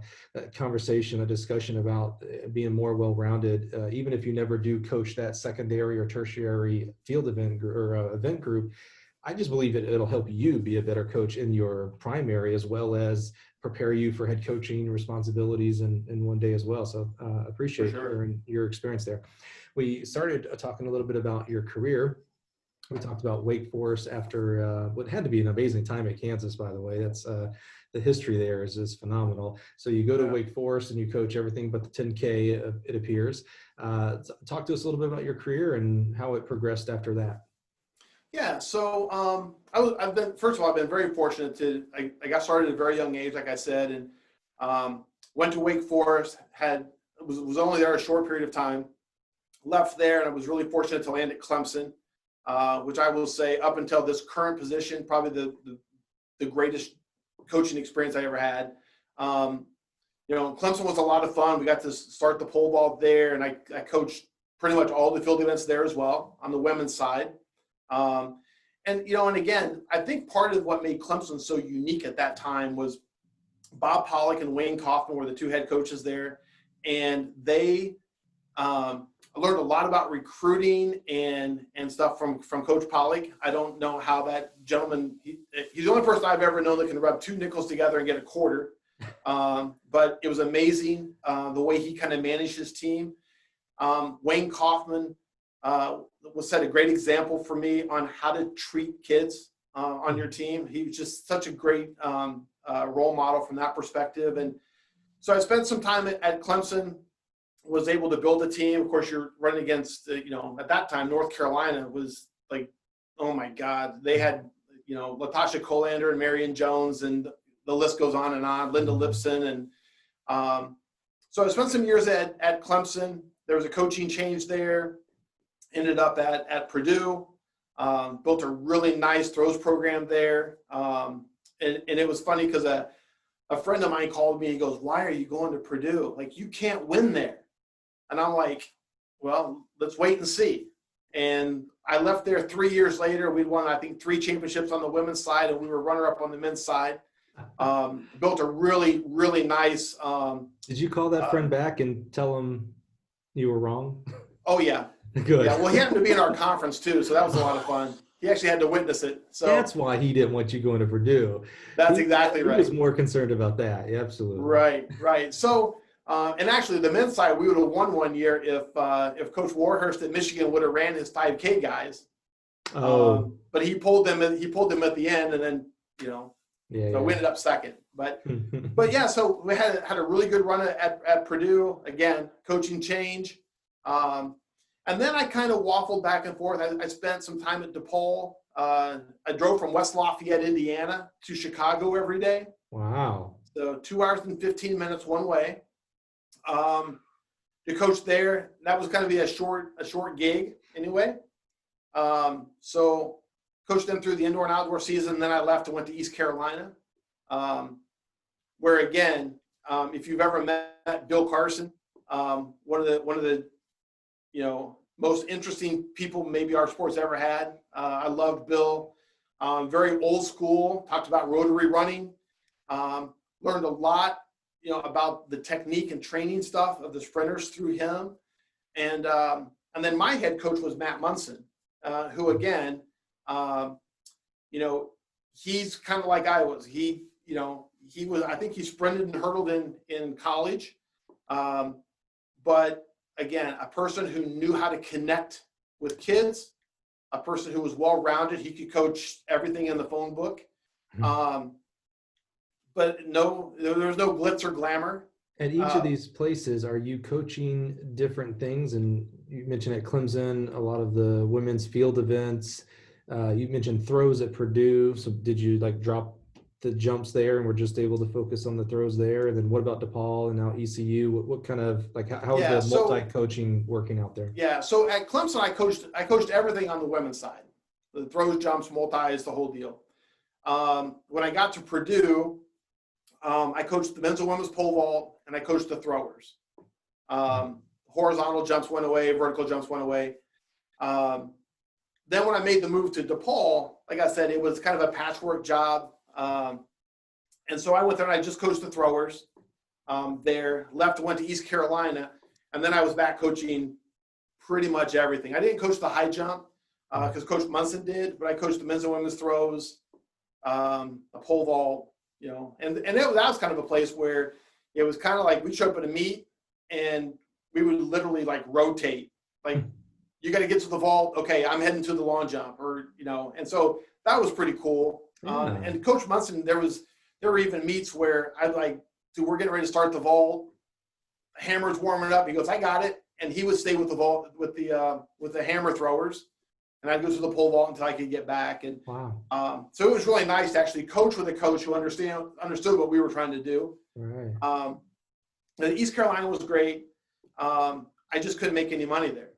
conversation, a discussion about being more well-rounded. Even if you never do coach that secondary or tertiary field event or event group, I just believe it'll help you be a better coach in your primary, as well as prepare you for head coaching responsibilities in one day as well. So appreciate your experience there. We started talking a little bit about your career. We talked about Wake Forest after what had to be an amazing time at Kansas, by the way. That's the history there is phenomenal. So you go to Wake Forest and you coach everything but the 10K, it appears. Talk to us a little bit about your career and how it progressed after that. Yeah, so I've been very fortunate I got started at a very young age, like I said, and went to Wake Forest, was only there a short period of time, left there, and I was really fortunate to land at Clemson, which I will say, up until this current position, probably the greatest coaching experience I ever had. Clemson was a lot of fun. We got to start the pole vault there, and I coached pretty much all the field events there as well on the women's side. And again, I think part of what made Clemson so unique at that time was Bob Pollock and Wayne Kaufman were the two head coaches there, and they learned a lot about recruiting and stuff from Coach Pollock. I don't know how that gentleman, he's the only person I've ever known that can rub 2 nickels together and get a quarter. But it was amazing the way he kind of managed his team. Wayne Kaufman set a great example for me on how to treat kids on your team. He was just such a great role model from that perspective. And so I spent some time at Clemson, was able to build a team. Of course, you're running against, at that time, North Carolina was like, oh my God. They had, Latasha Colander and Marion Jones, and the list goes on and on, Linda Lipson. And so I spent some years at Clemson. There was a coaching change there. Ended up at Purdue, built a really nice throws program there. And it was funny because a friend of mine called me. He goes, why are you going to Purdue? Like, you can't win there. And I'm like, well, let's wait and see. And I left there 3 years later. We won, I think, 3 championships on the women's side, and we were runner-up on the men's side. Built a really, really nice. Did you call that friend back and tell him you were wrong? Oh, yeah. Good. Yeah, well, he happened to be in our conference too, so that was a lot of fun. He actually had to witness it. So that's why he didn't want you going to Purdue. That's exactly right. He was more concerned about that. Yeah, absolutely. Right. So, and actually, the men's side, we would have won one year if Coach Warhurst at Michigan would have ran his 5K guys. But he pulled them at the end, and then so we ended up second. But yeah, so we had a really good run at Purdue. Again, coaching change. And then I kind of waffled back and forth. I spent some time at DePaul. I drove from West Lafayette, Indiana to Chicago every day. Wow. So 2 hours and 15 minutes one way. To coach there, that was kind of a short gig anyway. So coached them through the indoor and outdoor season. Then I left and went to East Carolina, where again, if you've ever met Bill Carson, one of the most interesting people maybe our sport's ever had. I loved Bill. Very old school. Talked about rotary running. Learned a lot, about the technique and training stuff of the sprinters through him. And then my head coach was Matt Munson, who again, he's kind of like I was. I think he sprinted and hurdled in college. But again, a person who knew how to connect with kids, a person who was well-rounded. He could coach everything in the phone book. But no, there was no glitz or glamour. At each of these places, are you coaching different things? And you mentioned at Clemson, a lot of the women's field events. You mentioned throws at Purdue. So did you like drop the jumps there and we're just able to focus on the throws there? And then what about DePaul and now ECU? What kind of like how is the multi-coaching working out there? Yeah, so at Clemson, I coached everything on the women's side. The throws, jumps, multis, the whole deal. When I got to Purdue, I coached the men's and women's pole vault, and I coached the throwers. Horizontal jumps went away, vertical jumps went away. Then when I made the move to DePaul, like I said, it was kind of a patchwork job. And so I went there and I just coached the throwers there, went to East Carolina, and then I was back coaching pretty much everything. I didn't coach the high jump because Coach Munson did, but I coached the men's and women's throws, the pole vault, and that was kind of a place where it was kind of like we'd show up at a meet and we would literally like rotate. Like, you got to get to the vault. Okay, I'm heading to the long jump, and so that was pretty cool. And Coach Munson, there were even meets where I'd like, dude, we're getting ready to start the vault. Hammer's warming up. He goes, I got it. And he would stay with the vault with the hammer throwers. And I'd go to the pole vault until I could get back. And wow. So it was really nice to actually coach with a coach who understood what we were trying to do. Right. And East Carolina was great. I just couldn't make any money there.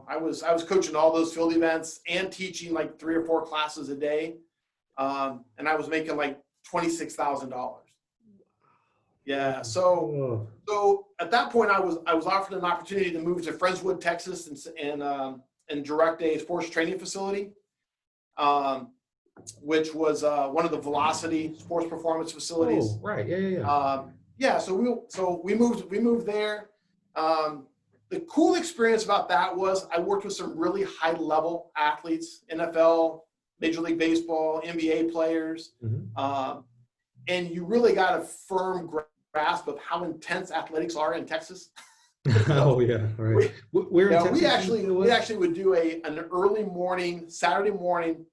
I was coaching all those field events and teaching like 3 or 4 classes a day. And I was making like $26,000. Yeah. So at that point I was offered an opportunity to move to Friendswood, Texas and direct a sports training facility, which was one of the Velocity sports performance facilities. Oh, right. Yeah. Yeah. So we moved there. The cool experience about that was I worked with some really high level athletes, NFL, Major League Baseball, NBA players. And you really got a firm grasp of how intense athletics are in Texas. Oh yeah, right. We actually would do an early morning, Saturday morning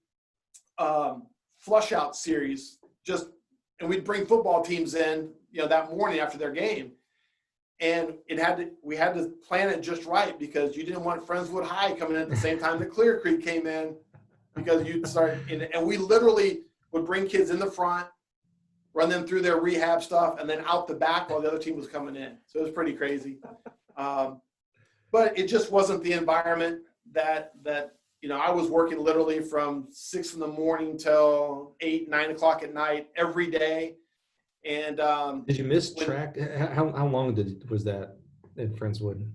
flush out series, and we'd bring football teams in, that morning after their game. And we had to plan it just right because you didn't want Friendswood High coming in at the same time that Clear Creek came in, because you'd start, and we literally would bring kids in the front, run them through their rehab stuff, and then out the back while the other team was coming in. So it was pretty crazy. But it just wasn't the environment that I was working literally from 6 a.m. till 8, 9 o'clock at night every day. And did you miss track? How long was that in Friendswood?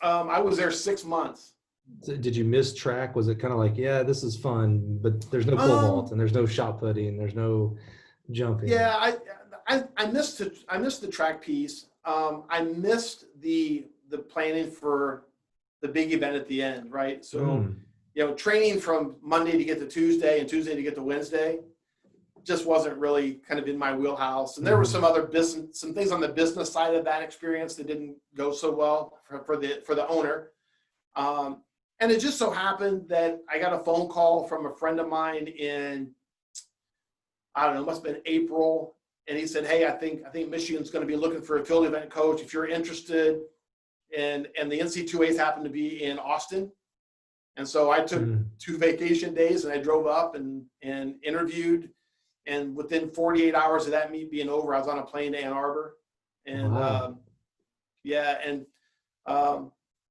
I was there 6 months. So did you miss track? Was it kind of like, yeah, this is fun, but there's no pole vault and there's no shot putting and there's no jumping? Yeah, I missed the track piece. I missed the planning for the big event at the end, right? So training from Monday to get to Tuesday and Tuesday to get to Wednesday just wasn't really kind of in my wheelhouse. And there were some things on the business side of that experience that didn't go so well for the owner. And it just so happened that I got a phone call from a friend of mine in, I don't know, it must have been April. And he said, hey, I think Michigan's going to be looking for a field event coach if you're interested. And the NC2As happened to be in Austin. And so I took 2 vacation days and I drove up and interviewed. And within 48 hours of that meet being over, I was on a plane to Ann Arbor. And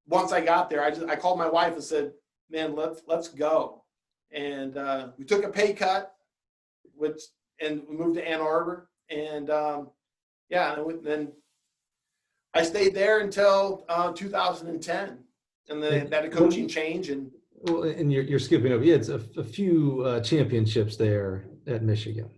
once I got there, I called my wife and said, man, let's go. And we took a pay cut, and we moved to Ann Arbor. And then I stayed there until 2010, and then that a coaching change. And you're skipping over. Yeah, it's a few championships there at Michigan.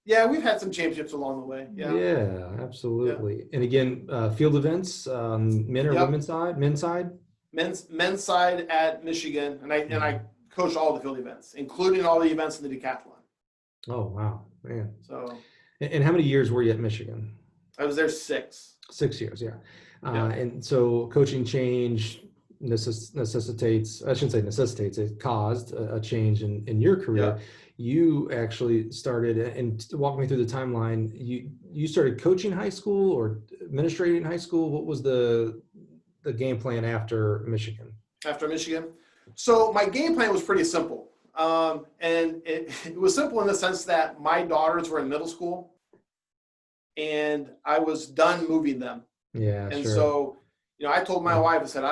Yeah, we've had some championships along the way. Yeah, absolutely. Yeah. And again, field events, men or women's side, men's side. Men's side at Michigan, and I coached all the field events, including all the events in the decathlon. Oh, wow, man. So And how many years were you at Michigan? I was there 6. 6 years, yeah. Yeah. And so coaching change necessitates, I shouldn't say necessitates, it caused a change in your Yeah. career. You actually started, and walk me through the timeline. You started coaching high school or administrating high school. What was the game plan after Michigan? After Michigan. So my game plan was pretty simple. And it was simple in the sense that my daughters were in middle school and I was done moving them. Yeah, And sure. so, I told my Yeah. wife, I said,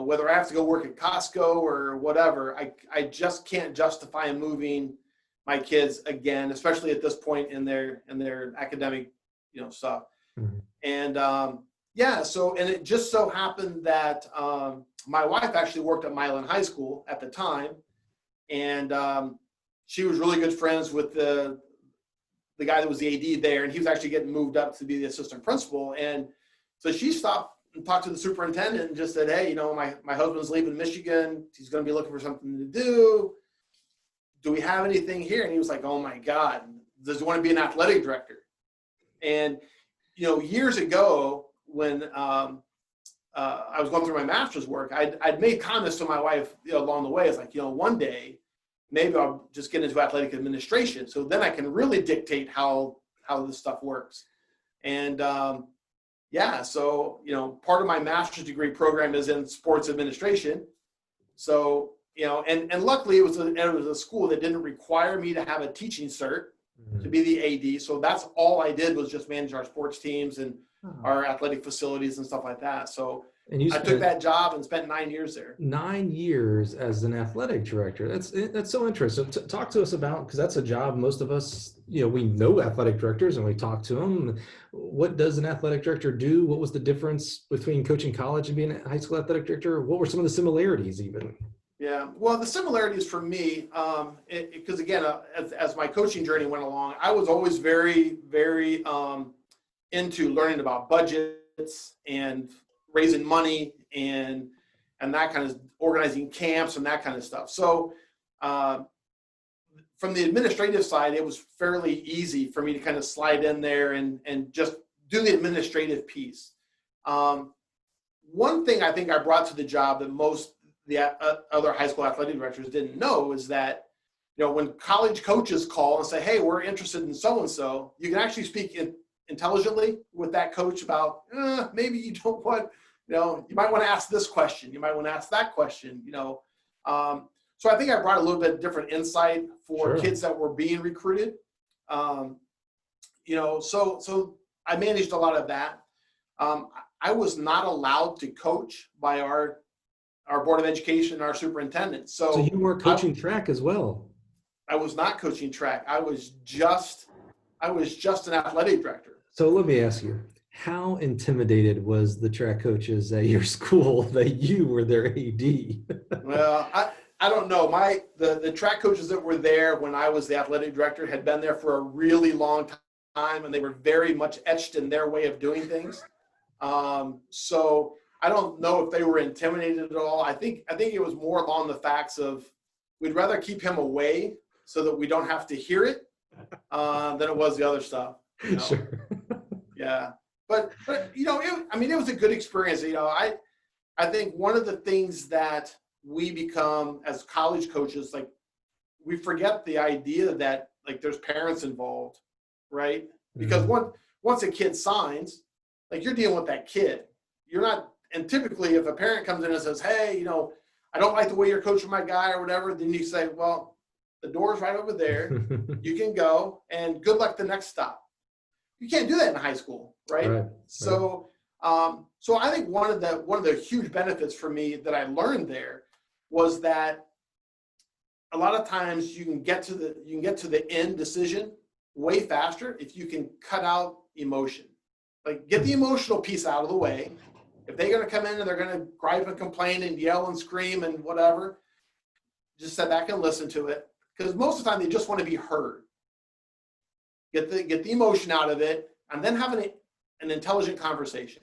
whether I have to go work at Costco or whatever, I just can't justify moving my kids again, especially at this point in their academic, stuff. Mhm. And yeah, so, and it just so happened that my wife actually worked at Milan High School at the time. And she was really good friends with the guy that was the AD there, and he was actually getting moved up to be the assistant principal. And so she stopped and talked to the superintendent and just said, hey, my husband's leaving Michigan. He's going to be looking for something to do. Do we have anything here? And he was like, oh my God, does he want to be an athletic director? And, years ago when I was going through my master's work, I'd made comments to my wife along the way. It's like, one day, maybe I'll just get into athletic administration. So then I can really dictate how this stuff works. And yeah, so, part of my master's degree program is in sports administration. So, and luckily it was a school that didn't require me to have a teaching cert to be the AD. So that's all I did was just manage our sports teams and our athletic facilities and stuff like that. So And you I took spent that job and spent 9 years there. 9 years as an athletic director. That's so interesting. Talk to us about, because that's a job most of us, we know athletic directors and we talk to them. What does an athletic director do? What was the difference between coaching college and being a high school athletic director? What were some of the similarities even? Yeah, well, the similarities for me, because again, as my coaching journey went along, I was always very, very into learning about budgets and raising money and that kind of organizing camps and that kind of stuff. So from the administrative side, it was fairly easy for me to kind of slide in there and just do the administrative piece. One thing I think I brought to the job that most the other high school athletic directors didn't know is that, when college coaches call and say, hey, we're interested in so-and-so, you can actually speak intelligently with that coach about maybe you don't want, you might want to ask this question. You might want to ask that question, So I think I brought a little bit different insight for Sure. kids that were being recruited. So I managed a lot of that. I was not allowed to coach by our Board of Education, our superintendent. So So you were coaching track as well. I was not coaching track. I was just an athletic director. So let me ask you, how intimidated was the track coaches at your school that you were their AD? Well, I don't know. The track coaches that were there when I was the athletic director had been there for a really long time, and they were very much etched in their way of doing things. So I don't know if they were intimidated at all. I think it was more along the facts of we'd rather keep him away so that we don't have to hear it than it was the other stuff. Sure. Yeah, but it was a good experience. I think one of the things that we become as college coaches, like we forget the idea that like there's parents involved, right? Because once a kid signs, like you're dealing with that kid. You're not, and typically if a parent comes in and says, hey, I don't like the way you're coaching my guy or whatever, then you say, well, the door's right over there. You can go and good luck the next stop. You can't do that in high school, right? So, so I think one of the huge benefits for me that I learned there was that a lot of times you can get to the end decision way faster if you can cut out emotion. Like get the emotional piece out of the way. If they're going to come in and they're going to gripe and complain and yell and scream and whatever, just sit back and listen to it. Because most of the time they just want to be heard. Get the emotion out of it, and then have an intelligent conversation.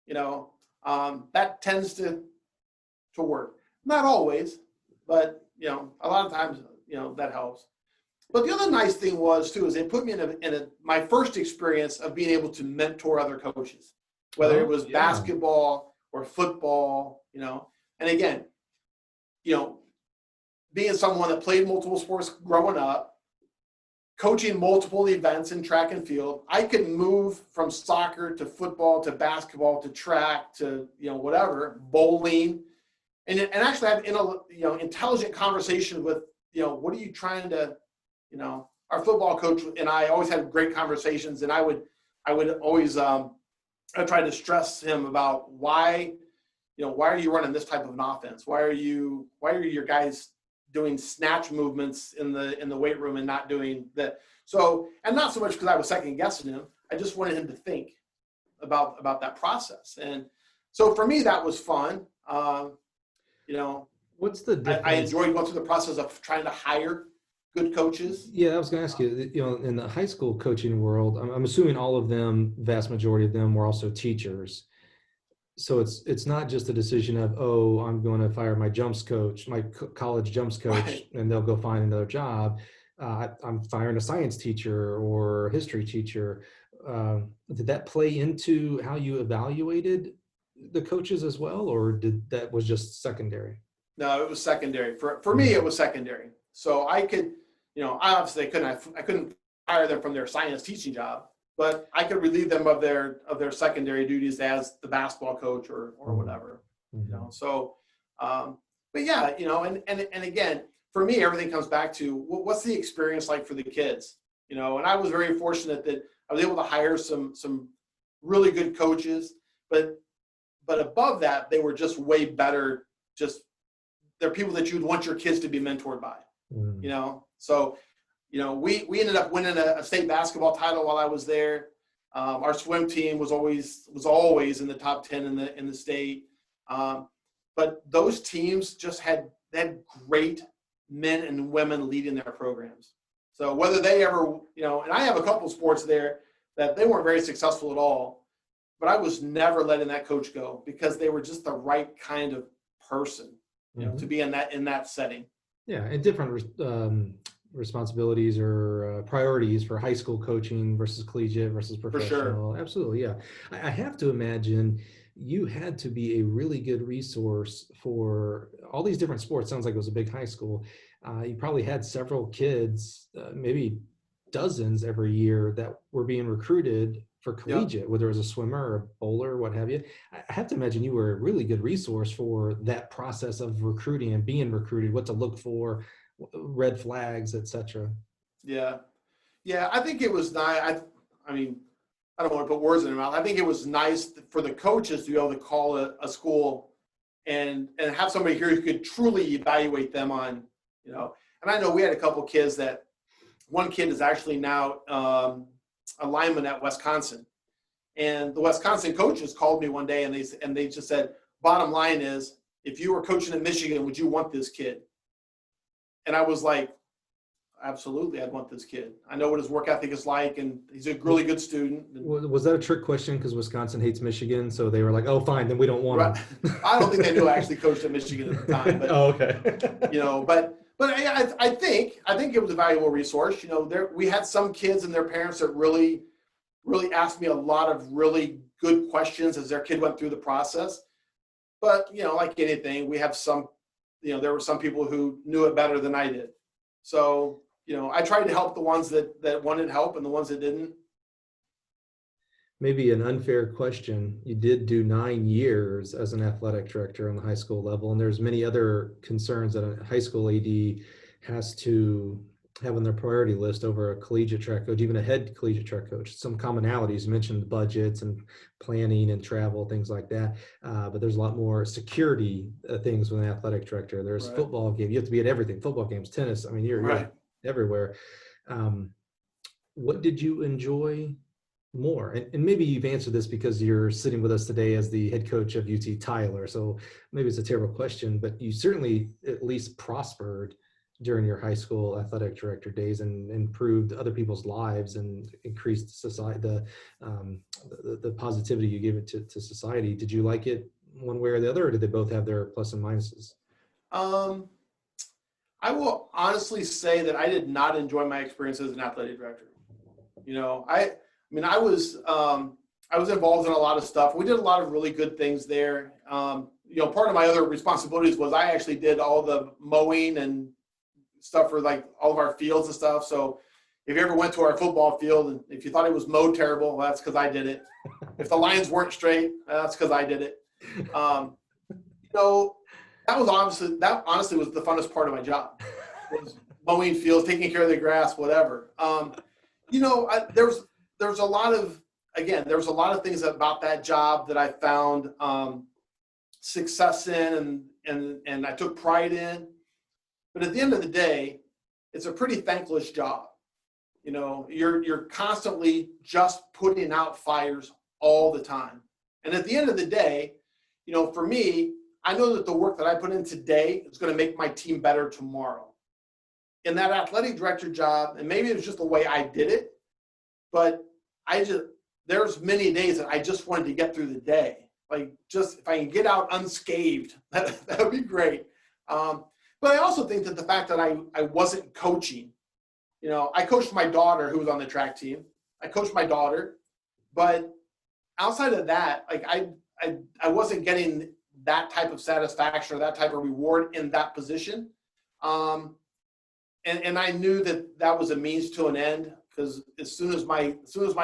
That tends to work. Not always, but a lot of times that helps. But the other nice thing was too, is it put me in my first experience of being able to mentor other coaches, whether it Oh, was yeah. basketball or football, and again, you know, being someone that played multiple sports growing up, coaching multiple events in track and field, I could move from soccer to football to basketball to track to, whatever, bowling, and actually have intelligent conversation with, what are you trying to, our football coach and I always had great conversations, and I would always I try to stress him about why are you running this type of an offense? Why are your guys doing snatch movements in the weight room and not doing that? So, and not so much because I was second guessing him. I just wanted him to think about that process. And so for me, that was fun. What's the difference? I enjoyed going through the process of trying to hire good coaches. Yeah, I was going to ask you, in the high school coaching world, I'm assuming all of them, vast majority of them were also teachers. So it's not just a decision of, oh, I'm going to fire my jumps coach, my college jumps coach, Right. and they'll go find another job. I'm firing a science teacher or a history teacher. Did that play into how you evaluated the coaches as well, or did that was just secondary? No, it was secondary. For me, it was secondary. So I could, obviously I couldn't hire them from their science teaching job, but I could relieve them of their secondary duties as the basketball coach or whatever. So, but yeah, and again, for me, everything comes back to what's the experience like for the kids, and I was very fortunate that I was able to hire some really good coaches, but above that, they were just way better. Just they're people that you'd want your kids to be mentored by, So, we ended up winning a state basketball title while I was there. Our swim team was always in the top 10 in the state. But those teams just had great men and women leading their programs. So whether they ever, and I have a couple sports there that they weren't very successful at all, but I was never letting that coach go because they were just the right kind of person, to be in that setting. Yeah, and different responsibilities or priorities for high school coaching versus collegiate versus professional. For sure. Absolutely, yeah. I have to imagine you had to be a really good resource for all these different sports. Sounds like it was a big high school. You probably had several kids, maybe dozens every year that were being recruited for collegiate, yep, whether it was a swimmer or a bowler, what have you. I have to imagine you were a really good resource for that process of recruiting and being recruited, what to look for, red flags, etc. Yeah. I think it was nice. I mean, I don't want to put words in their mouth. I think it was nice for the coaches to be able to call a school and have somebody here who could truly evaluate them on, And I know we had a couple kids that one kid is actually now a lineman at Wisconsin, and the Wisconsin coaches called me one day and they just said, bottom line is, if you were coaching in Michigan, would you want this kid? And I was like, absolutely, I'd want this kid. I know what his work ethic is like, and he's a really good student. Was that a trick question because Wisconsin hates Michigan, so they were like, oh, fine, then we don't want him? I don't think they knew I actually coached at Michigan at the time. But, oh, okay. But I think it was a valuable resource. We had some kids and their parents that really, really asked me a lot of really good questions as their kid went through the process. But, like anything, we have some, there were some people who knew it better than I did. So, I tried to help the ones that wanted help and the ones that didn't. Maybe an unfair question. You did do 9 years as an athletic director on the high school level, and there's many other concerns that a high school AD has to have on their priority list over a collegiate track coach, even a head collegiate track coach. Some commonalities, you mentioned budgets and planning and travel, things like that. But there's a lot more security things with an athletic director. There's right. Football game. You have to be at everything. Football games, tennis. I mean, you're everywhere. What did you enjoy more? And maybe you've answered this because you're sitting with us today as the head coach of UT Tyler. So maybe it's a terrible question, but you certainly at least prospered during your high school athletic director days and improved other people's lives and increased society, the positivity you gave it to society. Did you like it one way or the other, or did they both have their plus and minuses? I will honestly say that I did not enjoy my experience as an athletic director. I mean, I was involved in a lot of stuff. We did a lot of really good things there. Part of my other responsibilities was I actually did all the mowing and stuff for like all of our fields and stuff. So if you ever went to our football field and if you thought it was mowed terrible, well, that's because I did it. If the lines weren't straight, that's because I did it. That honestly was the funnest part of my job, was mowing fields, taking care of the grass, whatever. There was a lot of things about that job that I found success in and I took pride in. But at the end of the day, it's a pretty thankless job. You're constantly just putting out fires all the time. And at the end of the day, for me, I know that the work that I put in today is going to make my team better tomorrow. In that athletic director job, and maybe it was just the way I did it, but there's many days that I just wanted to get through the day. Like, just if I can get out unscathed, that would be great. But I also think that the fact that I wasn't coaching, I coached my daughter who was on the track team. I coached my daughter, but outside of that, like I wasn't getting that type of satisfaction or that type of reward in that position. And I knew that was a means to an end, because as soon as my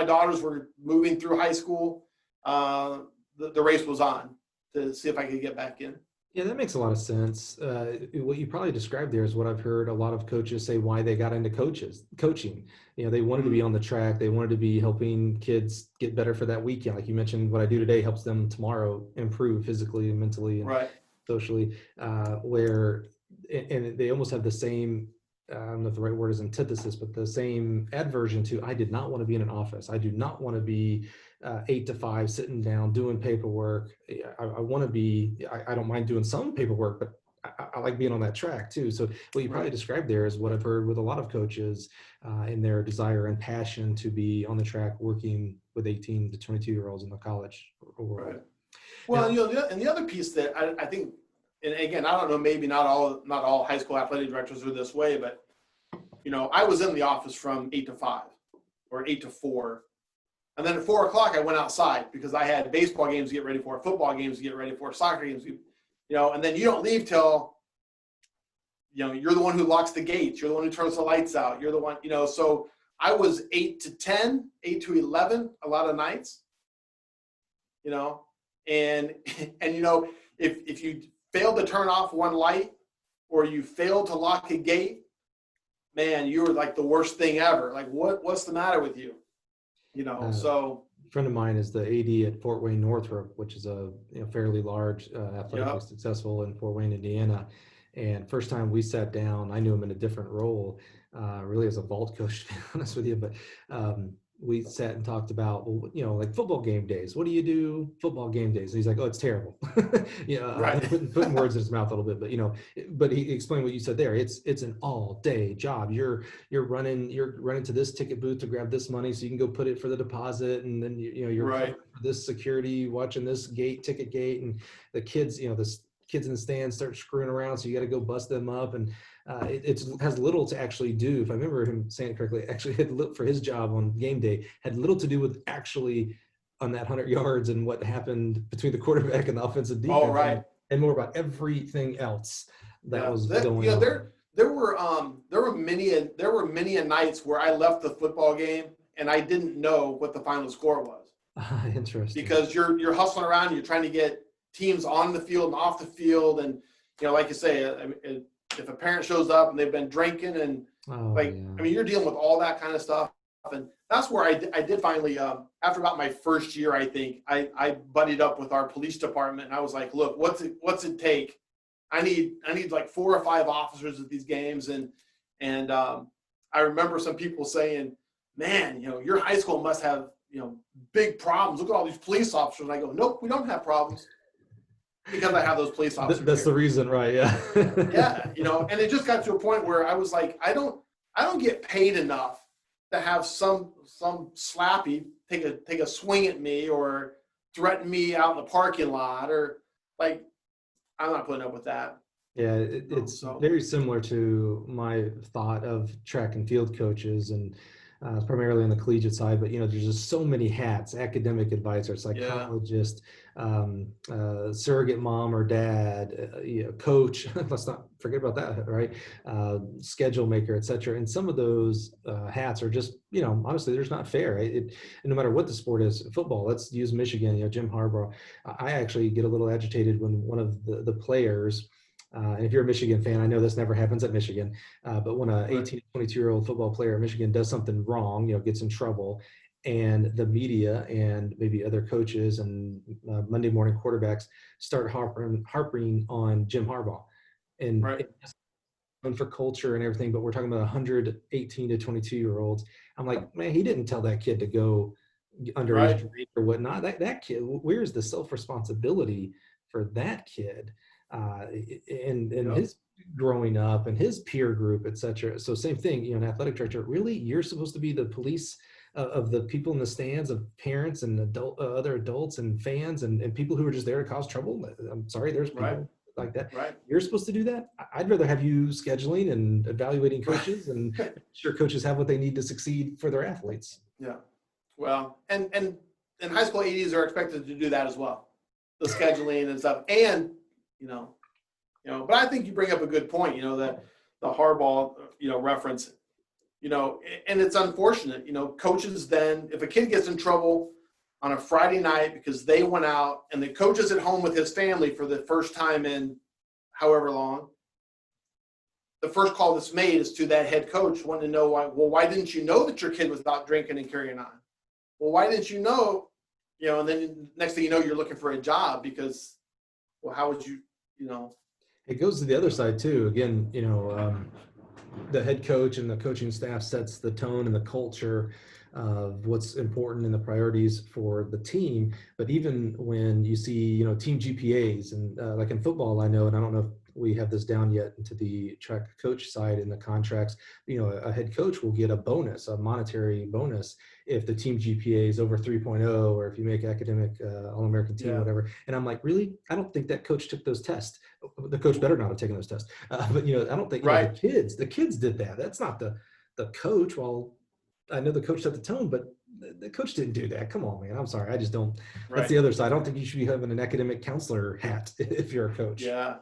daughters were moving through high school, the race was on to see if I could get back in. Yeah, that makes a lot of sense. What you probably described there is what I've heard a lot of coaches say why they got into coaching. They wanted to be on the track. They wanted to be helping kids get better for that weekend. Like you mentioned, what I do today helps them tomorrow improve physically and mentally and right. socially, and they almost have the same, I don't know if the right word is antithesis, but the same adversion to, I did not want to be in an office. I do not want to be 8 to 5 sitting down doing paperwork. I want to be, I don't mind doing some paperwork, but I like being on that track too. So what you probably described there is what I've heard with a lot of coaches in their desire and passion to be on the track working with 18 to 22-year-olds in the college world. Right. Well, and the other piece that I think, and again, I don't know, maybe not all high school athletic directors are this way, but I was in the office from 8 to 5 or 8 to 4. And then at 4 o'clock, I went outside because I had baseball games to get ready for, football games to get ready for, soccer games, and then you don't leave till, you're the one who locks the gates. You're the one who turns the lights out. You're the one, so I was 8 to 10, 8 to 11, a lot of nights, and if you fail to turn off one light or you fail to lock a gate, man, you were like the worst thing ever. Like, what's the matter with you? So a friend of mine is the AD at Fort Wayne Northrop, which is a fairly large, athletically successful in Fort Wayne, Indiana. And first time we sat down, I knew him in a different role, really as a vault coach, to be honest with you. But we sat and talked about, like football game days. What do you do football game days? And he's like, oh, it's terrible. Right. Putting words in his mouth a little bit, but he explained what you said there. It's an all day job. You're running to this ticket booth to grab this money so you can go put it for the deposit. And then, you're right. for this security, watching this ticket gate, and the kids, kids in the stands start screwing around. So you got to go bust them up. And it has little to actually do. If I remember him saying it correctly, actually had for his job on game day had little to do with actually on that 100 yards and what happened between the quarterback and the offensive defense. Oh, right. And more about everything else that was going on. There were many nights where I left the football game and I didn't know what the final score was. Interesting. Because you're hustling around, you're trying to get teams on the field and off the field, and like you say, if a parent shows up and they've been drinking and you're dealing with all that kind of stuff. And that's where I did finally, after about my first year, I think I buddied up with our police department, and I was like, look, what's it take? I need like 4 or 5 officers at these games. And I remember some people saying, man, your high school must have, big problems. Look at all these police officers. And I go, nope, we don't have problems. Because I have those police officers. That's the reason, right? Yeah. Yeah, and it just got to a point where I was like, I don't get paid enough to have some slappy take a swing at me or threaten me out in the parking lot, or like, I'm not putting up with that. Yeah, Oh, it's so very similar to my thought of track and field coaches, and primarily on the collegiate side. But there's just so many hats: academic advisor, yeah, psychologist, surrogate mom or dad, coach. Let's not forget about that, right? Schedule maker, etc. And some of those hats are just, honestly, they're just not fair. No matter what the sport is, football. Let's use Michigan. Jim Harbaugh. I actually get a little agitated when one of the players, and if you're a Michigan fan, I know this never happens at Michigan, but when a right, 18 to 22-year-old football player at Michigan does something wrong, gets in trouble, and the media and maybe other coaches and Monday morning quarterbacks start harping on Jim Harbaugh, and right, for culture and everything, but we're talking about 118 to 22-year-olds. I'm like, man, he didn't tell that kid to go underage right. drink or whatnot. That kid, where's the self-responsibility for that kid, and Yep. his growing up and his peer group, etc. So same thing, an athletic director, really, you're supposed to be the police of the people in the stands, of parents and other adults and fans and people who are just there to cause trouble. I'm sorry, there's Right. people like that. Right. You're supposed to do that. I'd rather have you scheduling and evaluating Right. coaches and sure coaches have what they need to succeed for their athletes. Yeah. Well, and high school ADs are expected to do that as well, the scheduling and stuff. And you know, but I think you bring up a good point. That the Harbaugh, reference. And it's unfortunate. Coaches then, if a kid gets in trouble on a Friday night because they went out and the coach is at home with his family for the first time in however long, the first call that's made is to that head coach wanting to know why. Well, why didn't you know that your kid was out drinking and carrying on? Well, why didn't you know? And then next thing you know, you're looking for a job because, well, how would you, It goes to the other side too. Again, the head coach and the coaching staff sets the tone and the culture of what's important and the priorities for the team. But even when you see, team GPAs and like in football, I know, and I don't know if we have this down yet into the track coach side in the contracts, a head coach will get a bonus, a monetary bonus, if the team GPA is over 3.0, or if you make academic All-American team, yeah, whatever. And I'm like, really? I don't think that coach took those tests. The coach better not have taken those tests. But I don't think, right, the kids did that. That's not the coach. Well, I know the coach set the tone, but the coach didn't do that. Come on, man. I'm sorry. I just don't. That's right. the other side. I don't think you should be having an academic counselor hat if you're a coach. Yeah.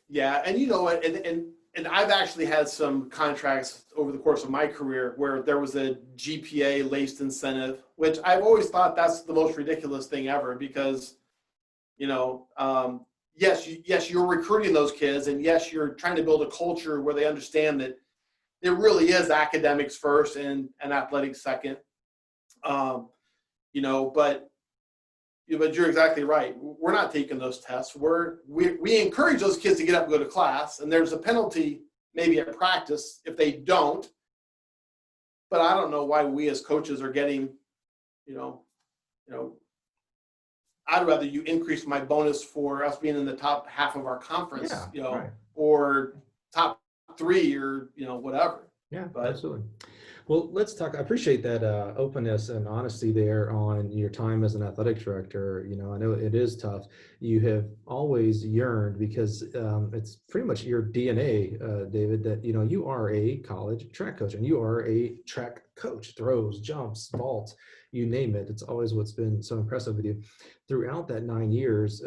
Yeah. And you know what? And I've actually had some contracts over the course of my career where there was a GPA laced incentive, which I've always thought that's the most ridiculous thing ever because, yes, you're recruiting those kids, and yes, you're trying to build a culture where they understand that it really is academics first and athletics second. But you're exactly right. We're not taking those tests. We encourage those kids to get up and go to class, and there's a penalty maybe at practice if they don't. But I don't know why we as coaches are getting, I'd rather you increase my bonus for us being in the top half of our conference, Yeah, right. or top 3 or whatever. Yeah, But absolutely. Well, let's talk. I appreciate that openness and honesty there on your time as an athletic director. I know it is tough. You have always yearned, because it's pretty much your DNA, David, that you are a college track coach, and you are a track coach. Throws, jumps, vault, you name it. It's always what's been so impressive with you throughout that 9 years.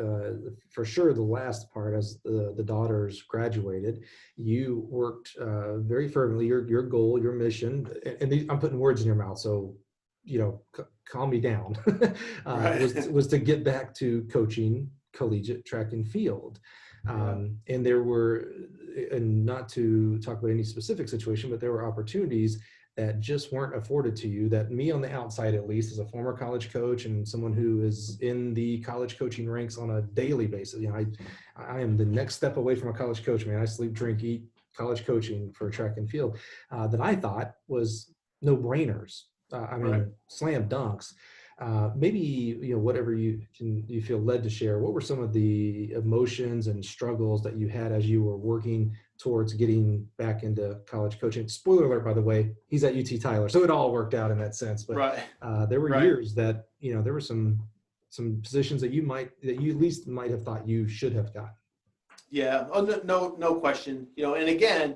For sure, the last part, as the daughters graduated, you worked very fervently. Your goal, your mission, and I'm putting words in your mouth, so calm me down. right. was to get back to coaching collegiate track and field. Yeah. And there were, and not to talk about any specific situation, but there were opportunities that just weren't afforded to you, that me on the outside, at least as a former college coach and someone who is in the college coaching ranks on a daily basis, I am the next step away from a college coach, man. I sleep, drink, eat college coaching for track and field, that I thought was no brainers. Right. Slam dunks. Maybe, whatever you feel led to share, what were some of the emotions and struggles that you had as you were working towards getting back into college coaching? Spoiler alert, by the way, he's at UT Tyler, so it all worked out in that sense. But Right. there were Right. years that, there were some positions that you at least might have thought you should have gotten. Yeah. Oh, no question. And again,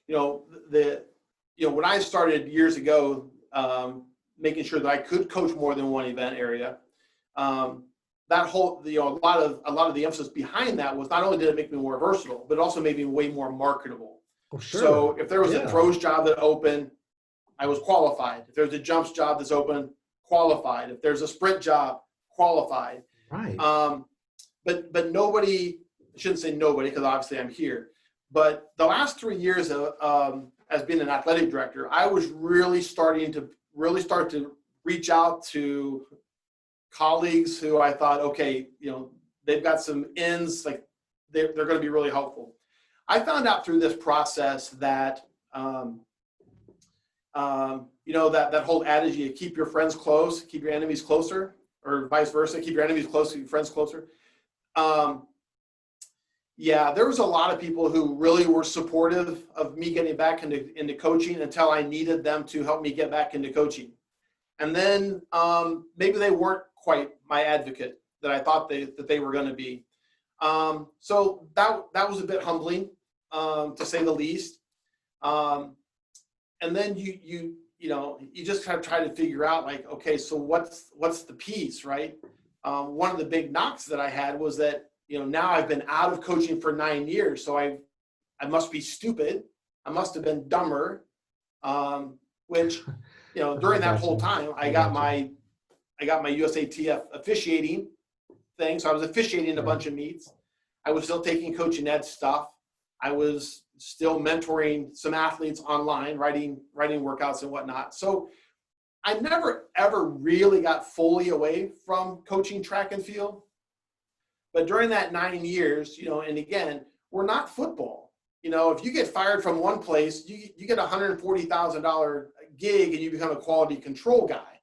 when I started years ago, making sure that I could coach more than one event area, that whole, a lot of the emphasis behind that was not only did it make me more versatile, but it also made me way more marketable. Oh, sure. So if there was a Yeah. throws job that opened, I was qualified. If there's a jumps job that's open, qualified. If there's a sprint job, qualified. Right. But nobody, I shouldn't say nobody because obviously I'm here, but the last 3 years of as being an athletic director, I was really starting to reach out to colleagues who I thought, okay, they've got some ins, like they're going to be really helpful. I found out through this process that, that whole adage, you keep your friends close, keep your enemies closer, or vice versa, keep your enemies close, keep your friends closer. Yeah, there was a lot of people who really were supportive of me getting back into coaching until I needed them to help me get back into coaching. And then maybe they weren't quite my advocate that I thought that they were going to be. So that was a bit humbling, to say the least. And then you just kind of try to figure out, like, okay, so what's the piece, right? One of the big knocks that I had was that, now I've been out of coaching for 9 years, so I must be stupid. I must have been dumber, which, during that whole time, I got my USATF officiating thing. So I was officiating a bunch of meets. I was still taking coaching ed stuff. I was still mentoring some athletes online, writing workouts and whatnot. So I never, ever really got fully away from coaching track and field. But during that 9 years, and again, we're not football. If you get fired from one place, you get a $140,000 gig and you become a quality control guy.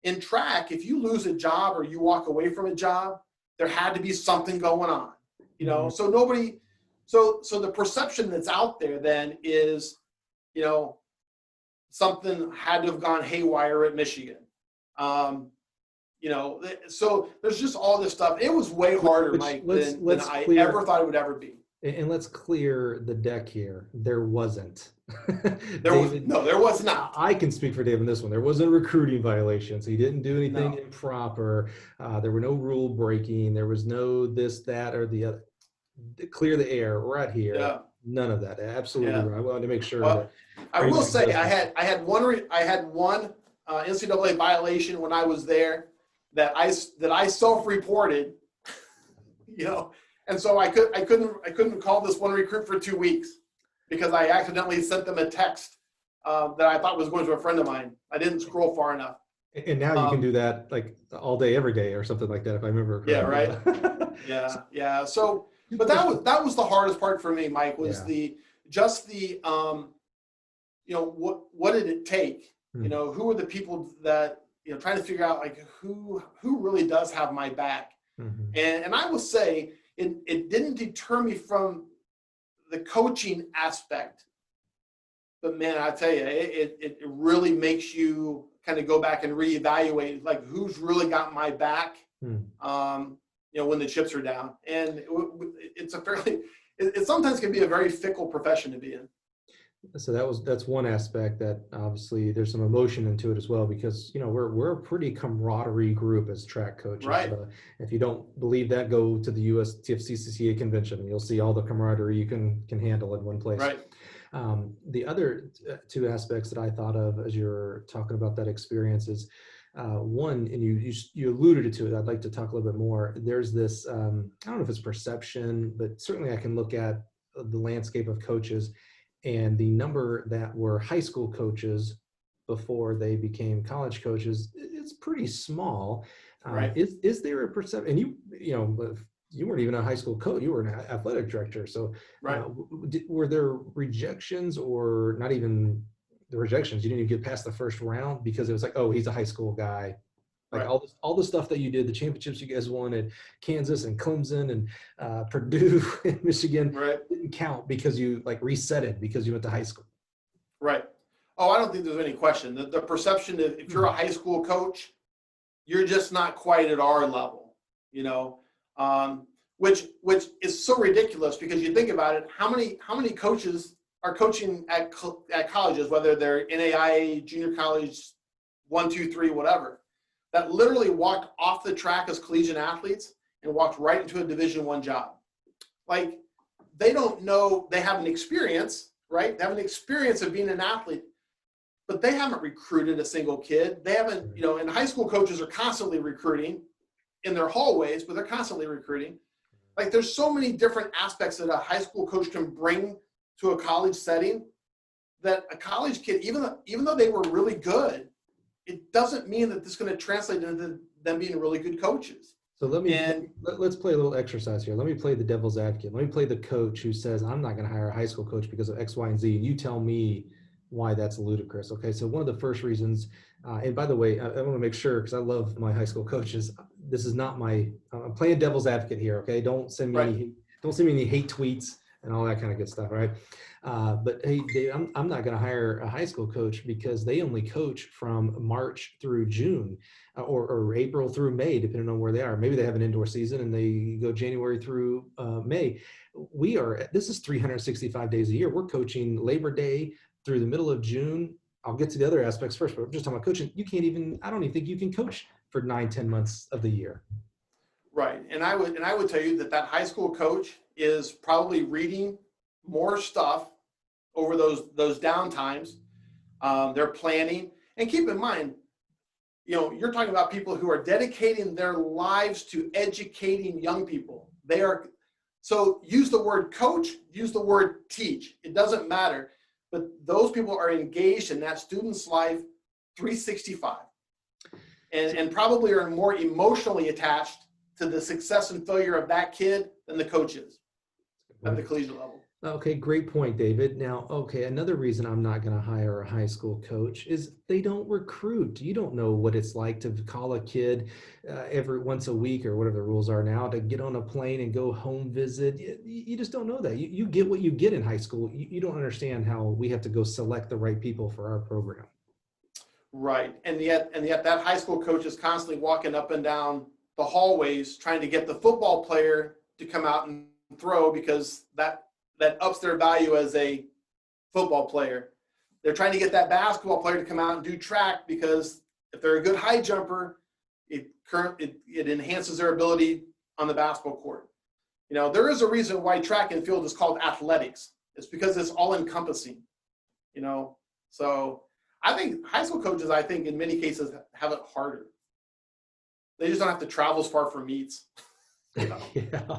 In track, if you lose a job or you walk away from a job, there had to be something going on, so nobody, so the perception that's out there then is, something had to have gone haywire at Michigan. So there's just all this stuff. It was way harder, Mike, than I ever thought it would ever be. And let's clear the deck here. There wasn't. There was not. I can speak for Dave on this one. There wasn't a recruiting violation. So he didn't do anything improper. There were no rule breaking. There was no this, that, or the other. Clear the air right here. Yeah. None of that. Absolutely right. I wanted to make sure. Well, I will say I had one NCAA violation when I was there that I self-reported, and so I couldn't call this one recruit for 2 weeks because I accidentally sent them a text that I thought was going to a friend of mine. I didn't scroll far enough. And now you can do that like all day, every day, or something like that, if I remember correctly. Yeah, right. Yeah. So, but that was the hardest part for me, Mike. Was what did it take? Who were the people that trying to figure out like who really does have my back. And I will say it didn't deter me from the coaching aspect, but man, I tell you, it really makes you kind of go back and reevaluate like who's really got my back, when the chips are down. And it sometimes can be a very fickle profession to be in. So that's one aspect that obviously there's some emotion into it as well, because we're a pretty camaraderie group as track coaches. Right. If you don't believe that, go to the USTFCCCA convention and you'll see all the camaraderie you can handle in one place. Right. The other two aspects that I thought of as you're talking about that experience is one, and you alluded to it. I'd like to talk a little bit more. There's this I don't know if it's perception, but certainly I can look at the landscape of coaches. And the number that were high school coaches before they became college coaches, it's pretty small. Right. Is there a perception? And you weren't even a high school coach; you were an athletic director. So, right. Were there rejections, or not even the rejections? You didn't even get past the first round because it was like, oh, he's a high school guy. Like all the stuff that you did, the championships you guys won at Kansas and Clemson and Purdue and Michigan didn't count because you like reset it because you went to high school. Right. Oh, I don't think there's any question. The perception that if you're a high school coach, you're just not quite at our level. which is so ridiculous because you think about it, how many coaches are coaching at colleges, whether they're NAIA, junior college, 1, 2, 3, whatever, that literally walked off the track as collegiate athletes and walked right into a Division I job. Like, they don't know, they have an experience, right? They have an experience of being an athlete, but they haven't recruited a single kid. They haven't, and high school coaches are constantly recruiting in their hallways, but they're constantly recruiting. Like, there's so many different aspects that a high school coach can bring to a college setting that a college kid, even though they were really good, it doesn't mean that this is going to translate into them being really good coaches. So let's play a little exercise here. Let me play the devil's advocate. Let me play the coach who says, I'm not going to hire a high school coach because of X, Y, and Z. And you tell me why that's ludicrous. Okay. So one of the first reasons, and by the way, I want to make sure, because I love my high school coaches. This is not I'm playing devil's advocate here. Okay. Don't send me any hate tweets and all that kind of good stuff. Right. But hey, Dave, I'm not going to hire a high school coach because they only coach from March through June or April through May, depending on where they are. Maybe they have an indoor season and they go January through May. This is 365 days a year. We're coaching Labor Day through the middle of June. I'll get to the other aspects first, but just talking about coaching, I don't even think you can coach for 9-10 months of the year. Right. And I would tell you that high school coach is probably reading more stuff over those downtimes. They're planning, and keep in mind, you're talking about people who are dedicating their lives to educating young people. So use the word coach, use the word teach. It doesn't matter, but those people are engaged in that student's life 365 and probably are more emotionally attached to the success and failure of that kid than the coach is at the collegiate level. Okay, great point, David. Now, another reason I'm not going to hire a high school coach is they don't recruit. You don't know what it's like to call a kid every once a week or whatever the rules are now to get on a plane and go home visit. You just don't know that. You get what you get in high school. You don't understand how we have to go select the right people for our program. Right, and yet that high school coach is constantly walking up and down the hallways trying to get the football player to come out and throw because that ups their value as a football player. They're trying to get that basketball player to come out and do track because if they're a good high jumper, it enhances their ability on the basketball court. There is a reason why track and field is called athletics. It's because it's all encompassing. So I think high school coaches, in many cases have it harder. They just don't have to travel as far for meets. Yeah,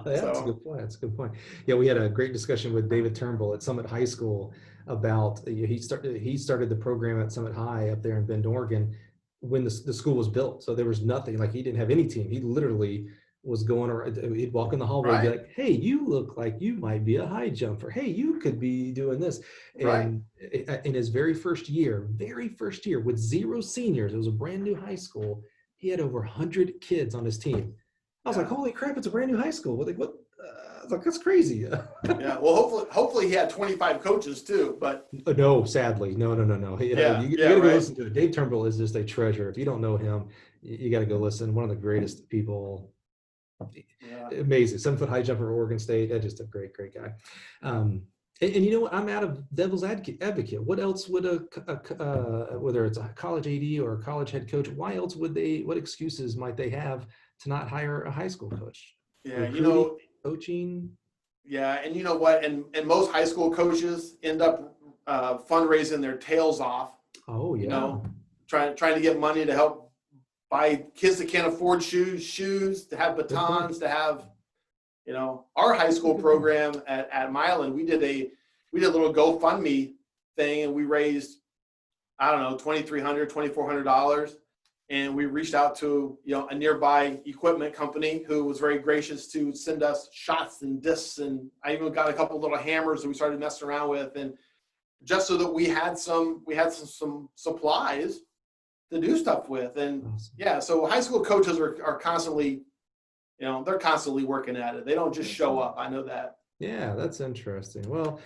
that's a good point. That's a good point. Yeah, we had a great discussion with David Turnbull at Summit High School about he started the program at Summit High up there in Bend, Oregon, when the school was built. So there was nothing, like he didn't have any team. He literally was going around. He'd walk in the hallway and be like, "Hey, you look like you might be a high jumper. Hey, you could be doing this." And in his very first year with 0 seniors, it was a brand new high school. He had over 100 kids on his team. I was like, holy crap, it's a brand new high school. What? I was like, that's crazy. Yeah, well, hopefully he had 25 coaches too, but. No, sadly. No. You gotta go listen to it. Dave Turnbull is just a treasure. If you don't know him, you got to go listen. One of the greatest people. Yeah. Amazing. 7-foot high jumper at Oregon State. Just a great guy. And you know what? I'm out of devil's advocate. What else would whether it's a college AD or a college head coach, why else what excuses might they have to not hire a high school coach? Yeah, coaching. Yeah, and you know what? And most high school coaches end up fundraising their tails off. Oh yeah. Trying to get money to help buy kids that can't afford shoes, to have batons, to have, our high school program at Milan. We did a little GoFundMe thing, and we raised, $2,300, $2,400. And we reached out to, a nearby equipment company who was very gracious to send us shots and discs. And I even got a couple little hammers that we started messing around with. And just so that we had some supplies to do stuff with. And awesome. Yeah, so high school coaches are constantly, they're constantly working at it. They don't just show up. I know that. Yeah, that's interesting. Well,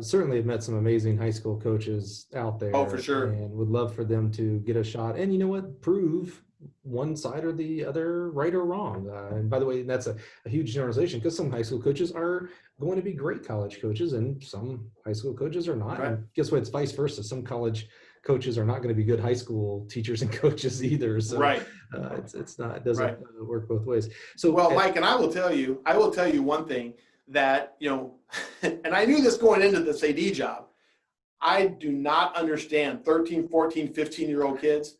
certainly have met some amazing high school coaches out Oh, for there sure. and would love for them to get a shot. And you know what? Prove one side or the other right or wrong. And by the way, that's a huge generalization because some high school coaches are going to be great college coaches and some high school coaches are not. Right. And guess what? It's vice versa. Some college coaches are not going to be good high school teachers and coaches either. So Right. it's not, it doesn't Right. work both ways. So Well, Mike, and I will tell you one thing that, and I knew this going into this AD job. I do not understand 13, 14, 15-year-old kids.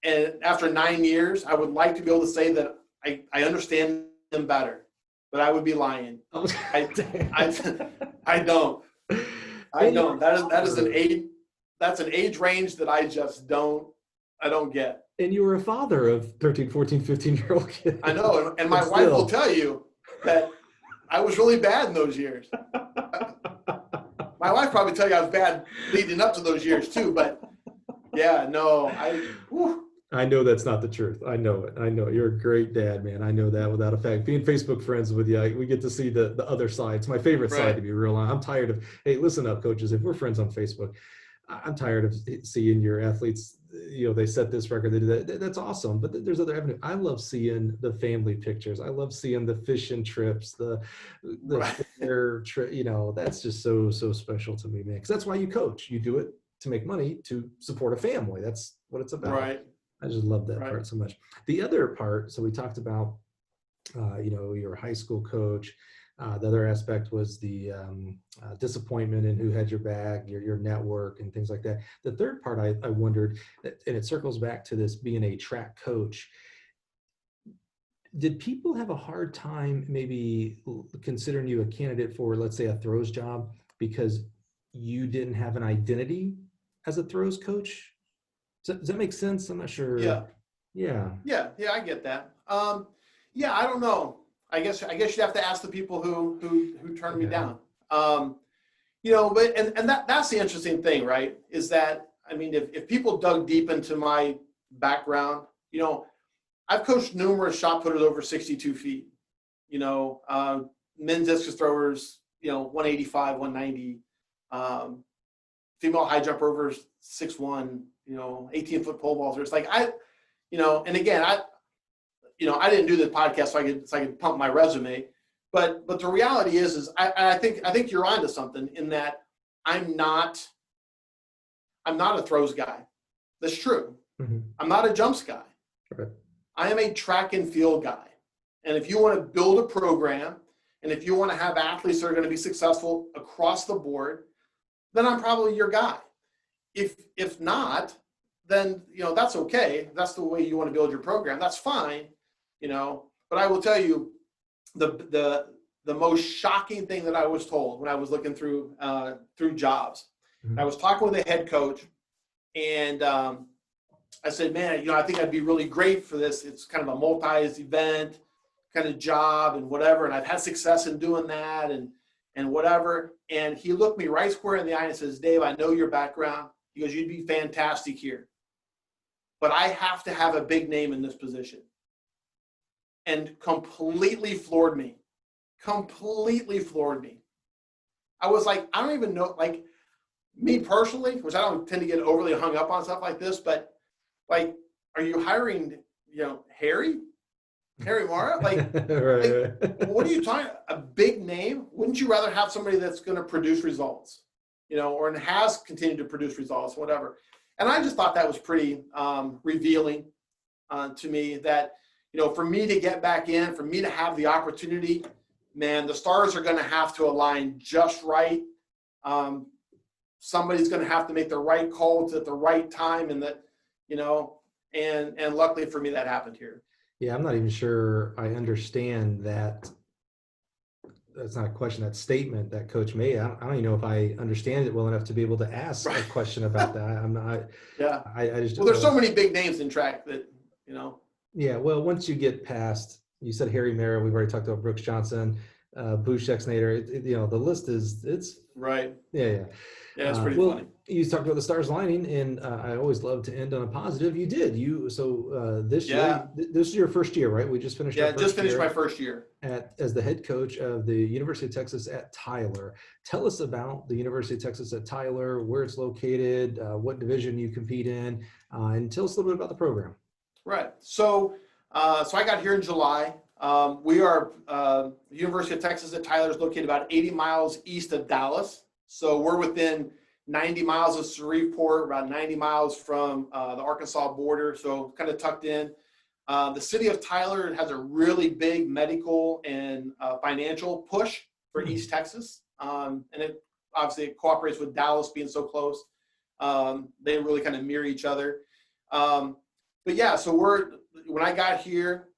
And after 9 years, I would like to be able to say that I understand them better, but I would be lying. I don't. I don't. That is an age. That's an age range that I just don't get. And you were a father of 13, 14, 15-year-old kids. I know. And my wife will tell you that I was really bad in those years. My wife probably tell you I was bad leading up to those years too, but yeah, no, I know that's not the truth. I know it. I know you're a great dad, man. I know that without a fact. Being Facebook friends with you, we get to see the other side. It's my favorite side, to be real. I'm tired of, hey, listen up, coaches. If we're friends on Facebook, I'm tired of seeing your athletes, they set this record, they did that. That's awesome. But there's other avenues. I love seeing the family pictures. I love seeing the fishing trips, the trip, that's just so special to me, man. Because that's why you coach. You do it to make money, to support a family. That's what it's about. Right. I just love that part so much. The other part, so we talked about, your high school coach. The other aspect was the disappointment in who had your back, your network, and things like that. The third part, I wondered, and it circles back to this being a track coach. Did people have a hard time maybe considering you a candidate for, let's say, a throws job because you didn't have an identity as a throws coach? Does that make sense? I'm not sure. Yeah. I get that. I don't know. I guess you'd have to ask the people who turned me down. But that's the interesting thing, right? Is that, I mean, if people dug deep into my background, I've coached numerous shot putters over 62 feet, men's discus throwers, 185, 190, female high jumper over 6'1", 18-foot pole vaulters. Like and again, I didn't do this podcast so I could pump my resume, but the reality is I think you're onto something in that I'm not a throws guy. That's true. Mm-hmm. I'm not a jumps guy. Right. I am a track and field guy. And if you want to build a program, and if you want to have athletes that are going to be successful across the board, then I'm probably your guy. If not, then that's okay. That's the way you want to build your program. That's fine. But I will tell you, the most shocking thing that I was told when I was looking through jobs, mm-hmm. I was talking with a head coach, and I said, man, I think I'd be really great for this. It's kind of a multi-event kind of job and whatever, and I've had success in doing that and whatever. And he looked me right square in the eye and says, Dave, I know your background. He goes, you'd be fantastic here, but I have to have a big name in this position. And completely floored me. I was like, I don't even know, like me personally, which I don't tend to get overly hung up on stuff like this, but like, are you hiring, Harry Mara? Like, right. What are you talking? A big name? Wouldn't you rather have somebody that's going to produce results, or has continued to produce results, whatever? And I just thought that was pretty revealing to me that, for me to get back in, for me to have the opportunity, man, the stars are going to have to align just right. Somebody's going to have to make the right calls at the right time, and that, and luckily for me, that happened here. Yeah, I'm not even sure I understand that. That's not a question, that statement that coach made. I don't even know if I understand it well enough to be able to ask a question about that. I'm not. Yeah. I just. Well, there's so many big names in track that, Yeah, well, once you get past, you said Harry Mara, we've already talked about Brooks Johnson, Bush Exnator, the list it's right. Yeah. Yeah, it's pretty Well, funny. you talked about the stars lining, and I always love to end on a positive. You did. This year, Yeah. this is your first year, right? We just finished our Yeah, just first finished my year first year. as the head coach of the University of Texas at Tyler. Tell us about the University of Texas at Tyler, where it's located, what division you compete in, and tell us a little bit about the program. Right. So I got here in July. We are University of Texas at Tyler is located about 80 miles east of Dallas. So we're within 90 miles of Shreveport, about 90 miles from the Arkansas border. So kind of tucked in. The city of Tyler has a really big medical and financial push for East Texas, and it obviously cooperates with Dallas being so close. They really kind of mirror each other. But yeah, so when I got here,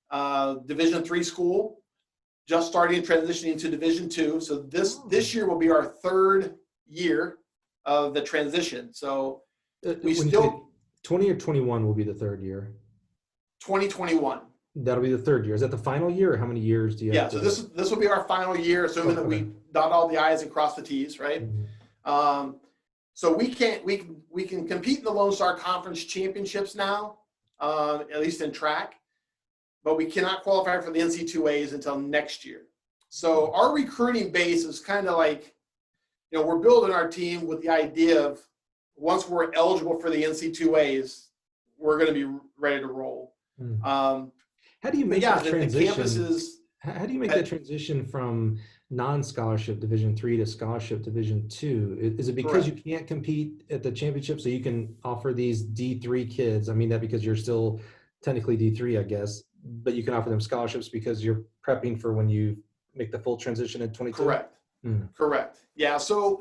Division III school, just starting transitioning to Division II. So this year will be our third year of the transition. So we still 20 or 21 will be the third year. 2021. That'll be the third year. Is that the final year, or how many years do you have? Yeah, so this will be our final year, assuming that we dot all the I's and cross the T's, right? Mm-hmm. So we can compete in the Lone Star Conference championships now, at least in track, but we cannot qualify for the NC2As until next year. So our recruiting base is kind of like, we're building our team with the idea of once we're eligible for the NC2As, we're going to be ready to roll. How do you make that transition? How do you make that transition from non-scholarship Division III to scholarship Division II? Is it because you can't compete at the championship, so you can offer these D3 kids? I mean that because you're still technically D3, I guess, but you can offer them scholarships because you're prepping for when you make the full transition in 22? Correct. Correct. Yeah. So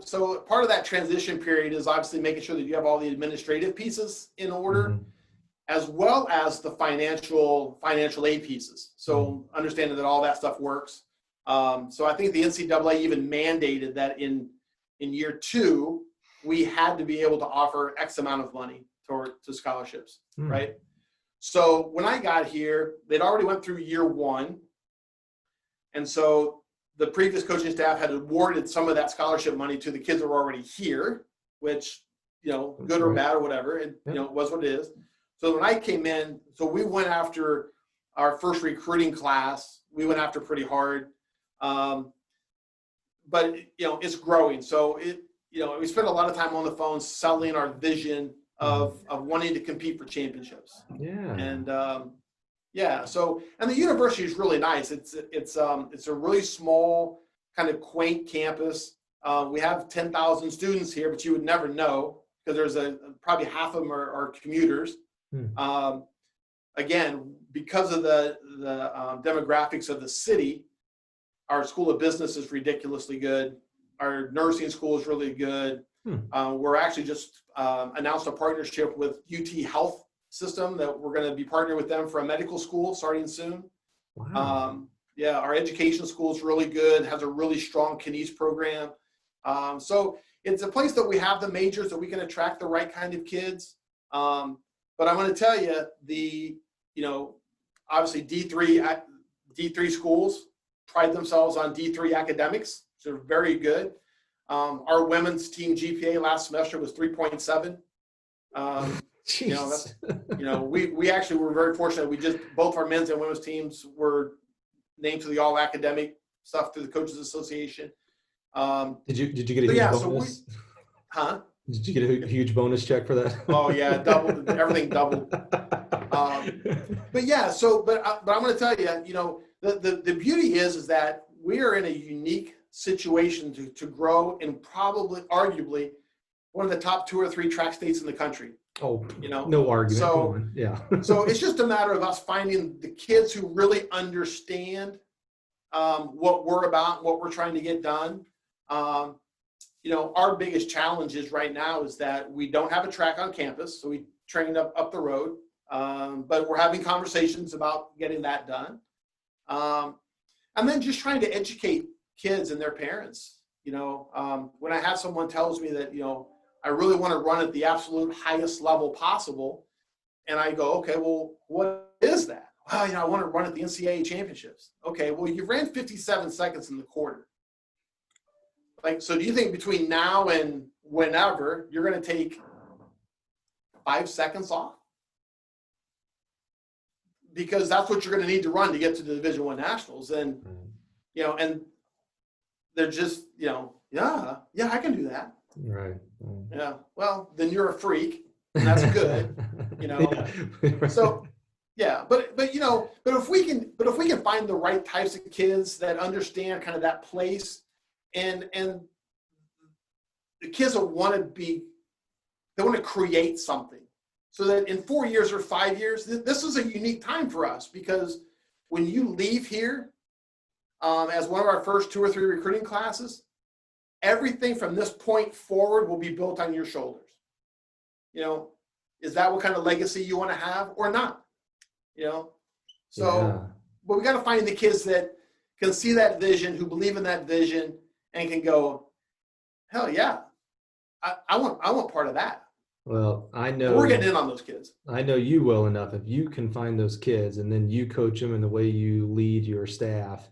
part of that transition period is obviously making sure that you have all the administrative pieces in order, as well as the financial aid pieces. So understanding that all that stuff works. So I think the NCAA even mandated that in year 2, we had to be able to offer X amount of money to scholarships, right? So when I got here, they'd already went through year 1. And so the previous coaching staff had awarded some of that scholarship money to the kids that were already here, which, good or bad or whatever, it was what it is. So when I came in, so we went after our first recruiting class. We went after pretty hard, but it's growing. So we spent a lot of time on the phone selling our vision of wanting to compete for championships. Yeah. And and the university is really nice. It's a really small, kind of quaint campus. We have 10,000 students here, but you would never know because there's probably half of them are commuters. Again, because of the demographics of the city, our school of business is ridiculously good. Our nursing school is really good. We're actually just announced a partnership with UT Health System that we're going to be partnering with them for a medical school starting soon. Wow. Our education school is really good, has a really strong kines program. So it's a place that we have the majors that we can attract the right kind of kids. But I'm going to tell you, obviously D3 schools pride themselves on D3 academics. So they're very good. Our women's team GPA last semester was 3.7. We actually were very fortunate. Both our men's and women's teams were named to the all academic stuff through the Coaches Association. Did you get a huge bonus? Did you get a huge bonus check for that? Oh yeah, doubled, everything doubled. But I'm going to tell you, the beauty is that we are in a unique situation to grow in probably, arguably, one of the top 2 or 3 track states in the country. Oh, no argument. So, so it's just a matter of us finding the kids who really understand what we're about, what we're trying to get done. Our biggest challenge is right now is that we don't have a track on campus, so we trained up the road, but we're having conversations about getting that done. And then just trying to educate kids and their parents. When I have someone tells me that, I really want to run at the absolute highest level possible, and I go, okay, well, what is that? Well, I want to run at the NCAA championships. Okay, well, you ran 57 seconds in the quarter. So do you think between now and whenever you're going to take 5 seconds off, because that's what you're going to need to run to get to the Division I Nationals. And, and they're just, yeah, I can do that. Right. Yeah. Well, then you're a freak, and that's good, Yeah. So, yeah, but if we can find the right types of kids that understand kind of that place, and the kids that want to create something, so that in 4 years or 5 years, this is a unique time for us, because when you leave here as one of our first 2 or 3 recruiting classes, everything from this point forward will be built on your shoulders. Is that what kind of legacy you want to have or not? But we got to find the kids that can see that vision, who believe in that vision, and can go, hell yeah, I want part of that. Well, I know we're getting in on those kids. I know you well enough. If you can find those kids and then you coach them in the way you lead your staff,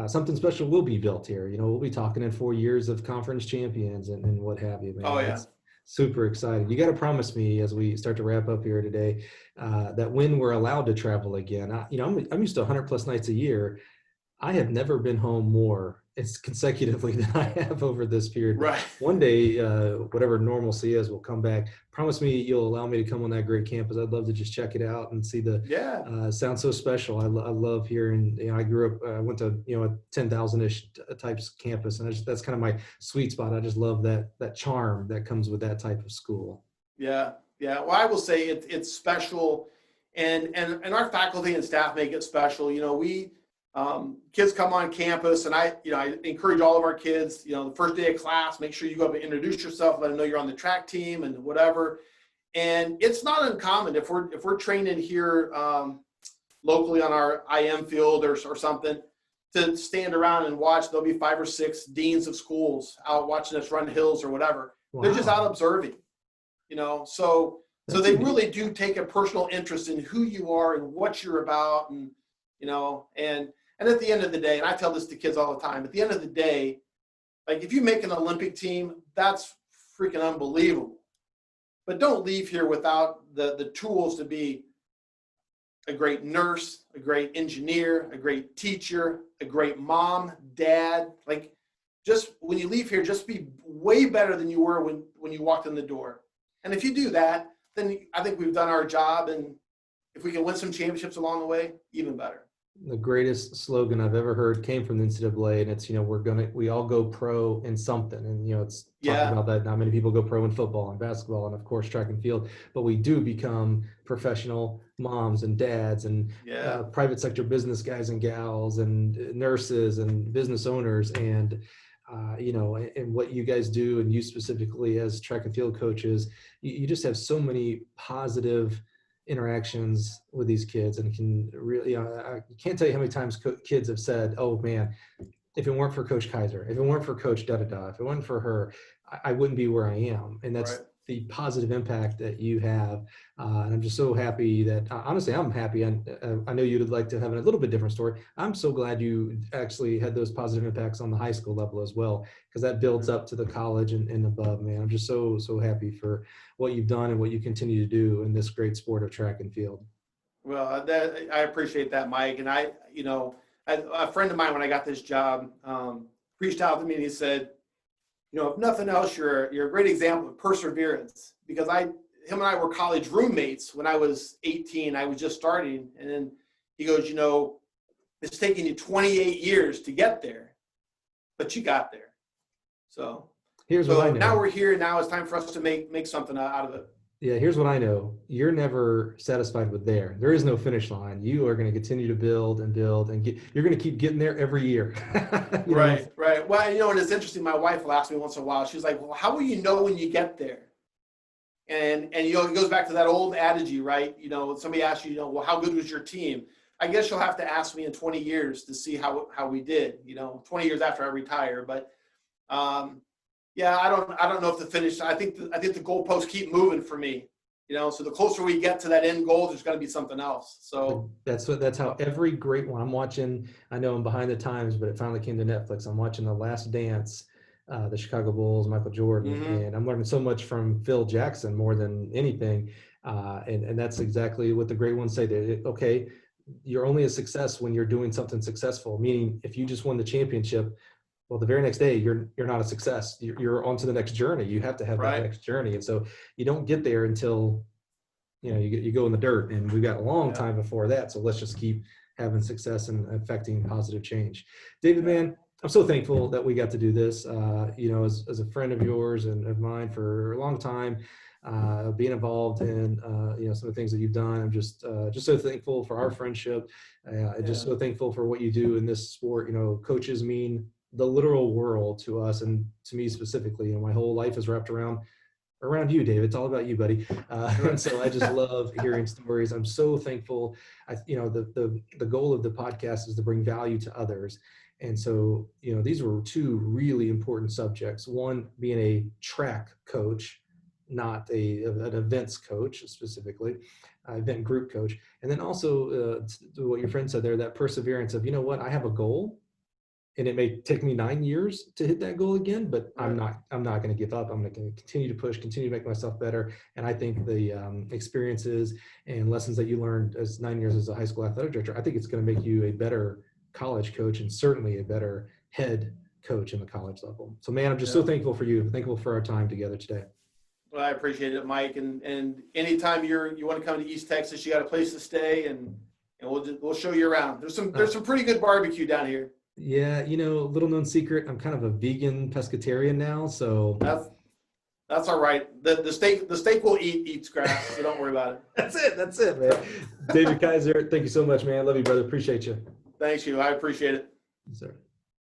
something special will be built here. We'll be talking in 4 years of conference champions and what have you, man. Oh, yeah. It's super exciting. You got to promise me, as we start to wrap up here today, that when we're allowed to travel again, I'm used to 100+ nights a year. I have never been home more consecutively than I have over this period. Right. One day, whatever normalcy is, will come back. Promise me you'll allow me to come on that great campus. I'd love to just check it out and see the. Yeah. Sounds so special. I love hearing. I grew up. I went to a 10,000-ish types campus, and that's kind of my sweet spot. I just love that charm that comes with that type of school. Yeah. Well, I will say it's special, and our faculty and staff make it special. Kids come on campus, and I encourage all of our kids, the first day of class, make sure you go up and introduce yourself, let them know you're on the track team and whatever. And it's not uncommon if we're training here locally on our IM field or something, to stand around and watch. There'll be 5 or 6 deans of schools out watching us run hills or whatever. Wow. They're just out observing, so they really do take a personal interest in who you are and what you're about, and and at the end of the day, and I tell this to kids all the time, at the end of the day, like, if you make an Olympic team, that's freaking unbelievable. But don't leave here without the tools to be a great nurse, a great engineer, a great teacher, a great mom, dad. Like, just when you leave here, just be way better than you were when you walked in the door. And if you do that, then I think we've done our job. And if we can win some championships along the way, even better. The greatest slogan I've ever heard came from the NCAA, and it's, we all go pro in something. And, it's talking about that. Not many people go pro in football and basketball and, of course, track and field, but we do become professional moms and dads and private sector business guys and gals and nurses and business owners. And, and what you guys do, and you specifically as track and field coaches, you just have so many positive interactions with these kids, and can really, I can't tell you how many times kids have said, oh man, if it weren't for Coach Kaiser, if it weren't for Coach da-da-da, if it weren't for her, I wouldn't be where I am. And that's right. The positive impact that you have. And I'm just so happy that, honestly, I'm happy. And I know you'd like to have a little bit different story. I'm so glad you actually had those positive impacts on the high school level as well, because that builds up to the college and above, man. I'm just so happy for what you've done and what you continue to do in this great sport of track and field. Well, I appreciate that, Mike. And a friend of mine, when I got this job, reached out to me and he said, if nothing else, you're a great example of perseverance, because him and I were college roommates when I was 18. I was just starting. And then he goes, it's taken you 28 years to get there, but you got there. So here's what I know. Now we're here. Now it's time for us to make something out of it. Yeah, here's what I know. You're never satisfied with there. There is no finish line. You are going to continue to build and build, and you're going to keep getting there every year. Right. Well, and it's interesting. My wife will ask me once in a while. She's like, well, how will you know when you get there? And it goes back to that old adage, right? Somebody asks you, well, how good was your team? I guess you'll have to ask me in 20 years to see how we did, 20 years after I retire. But, I don't know if the finish. I think the goalposts keep moving for me. So the closer we get to that end goal, there's got to be something else. So that's how every great one. I'm watching. I know I'm behind the times, but it finally came to Netflix. I'm watching The Last Dance the Chicago Bulls, Michael Jordan, and I'm learning so much from Phil Jackson more than anything. And that's exactly what the great ones say. Okay, you're only a success when you're doing something successful, meaning if you just won the championship, well, the very next day you're not a success. You're on to the next journey. You have to have that next journey. And so you don't get there until, you go in the dirt, and we've got a long time before that. So let's just keep having success and affecting positive change. David, man, I'm so thankful that we got to do this, as a friend of yours and of mine for a long time, being involved in, some of the things that you've done. I'm just so thankful for our friendship. Just so thankful for what you do in this sport. Coaches mean the literal world to us and to me specifically. And my whole life is wrapped around you, David. It's all about you, buddy. And so I just love hearing stories. I'm so thankful. The goal of the podcast is to bring value to others. And so, these were two really important subjects. One being a track coach, not an events coach specifically, event group coach. And then also what your friend said there, that perseverance of, I have a goal. And it may take me 9 years to hit that goal again, but I'm not going to give up. I'm going to continue to push, continue to make myself better. And I think the experiences and lessons that you learned as 9 years as a high school athletic director, I think it's going to make you a better college coach and certainly a better head coach in the college level. So, man, I'm just so thankful for you. Thankful for our time together today. Well, I appreciate it, Mike. And anytime you want to come to East Texas, you got a place to stay, and we'll show you around. There's some pretty good barbecue down here. Yeah, little known secret, I'm kind of a vegan pescatarian now, so that's all right. The steak will eats grass, so don't worry about it. That's it, man. David Kaiser, thank you so much, man. Love you, brother. Appreciate you. Thanks, you. I appreciate it. Yes, sir.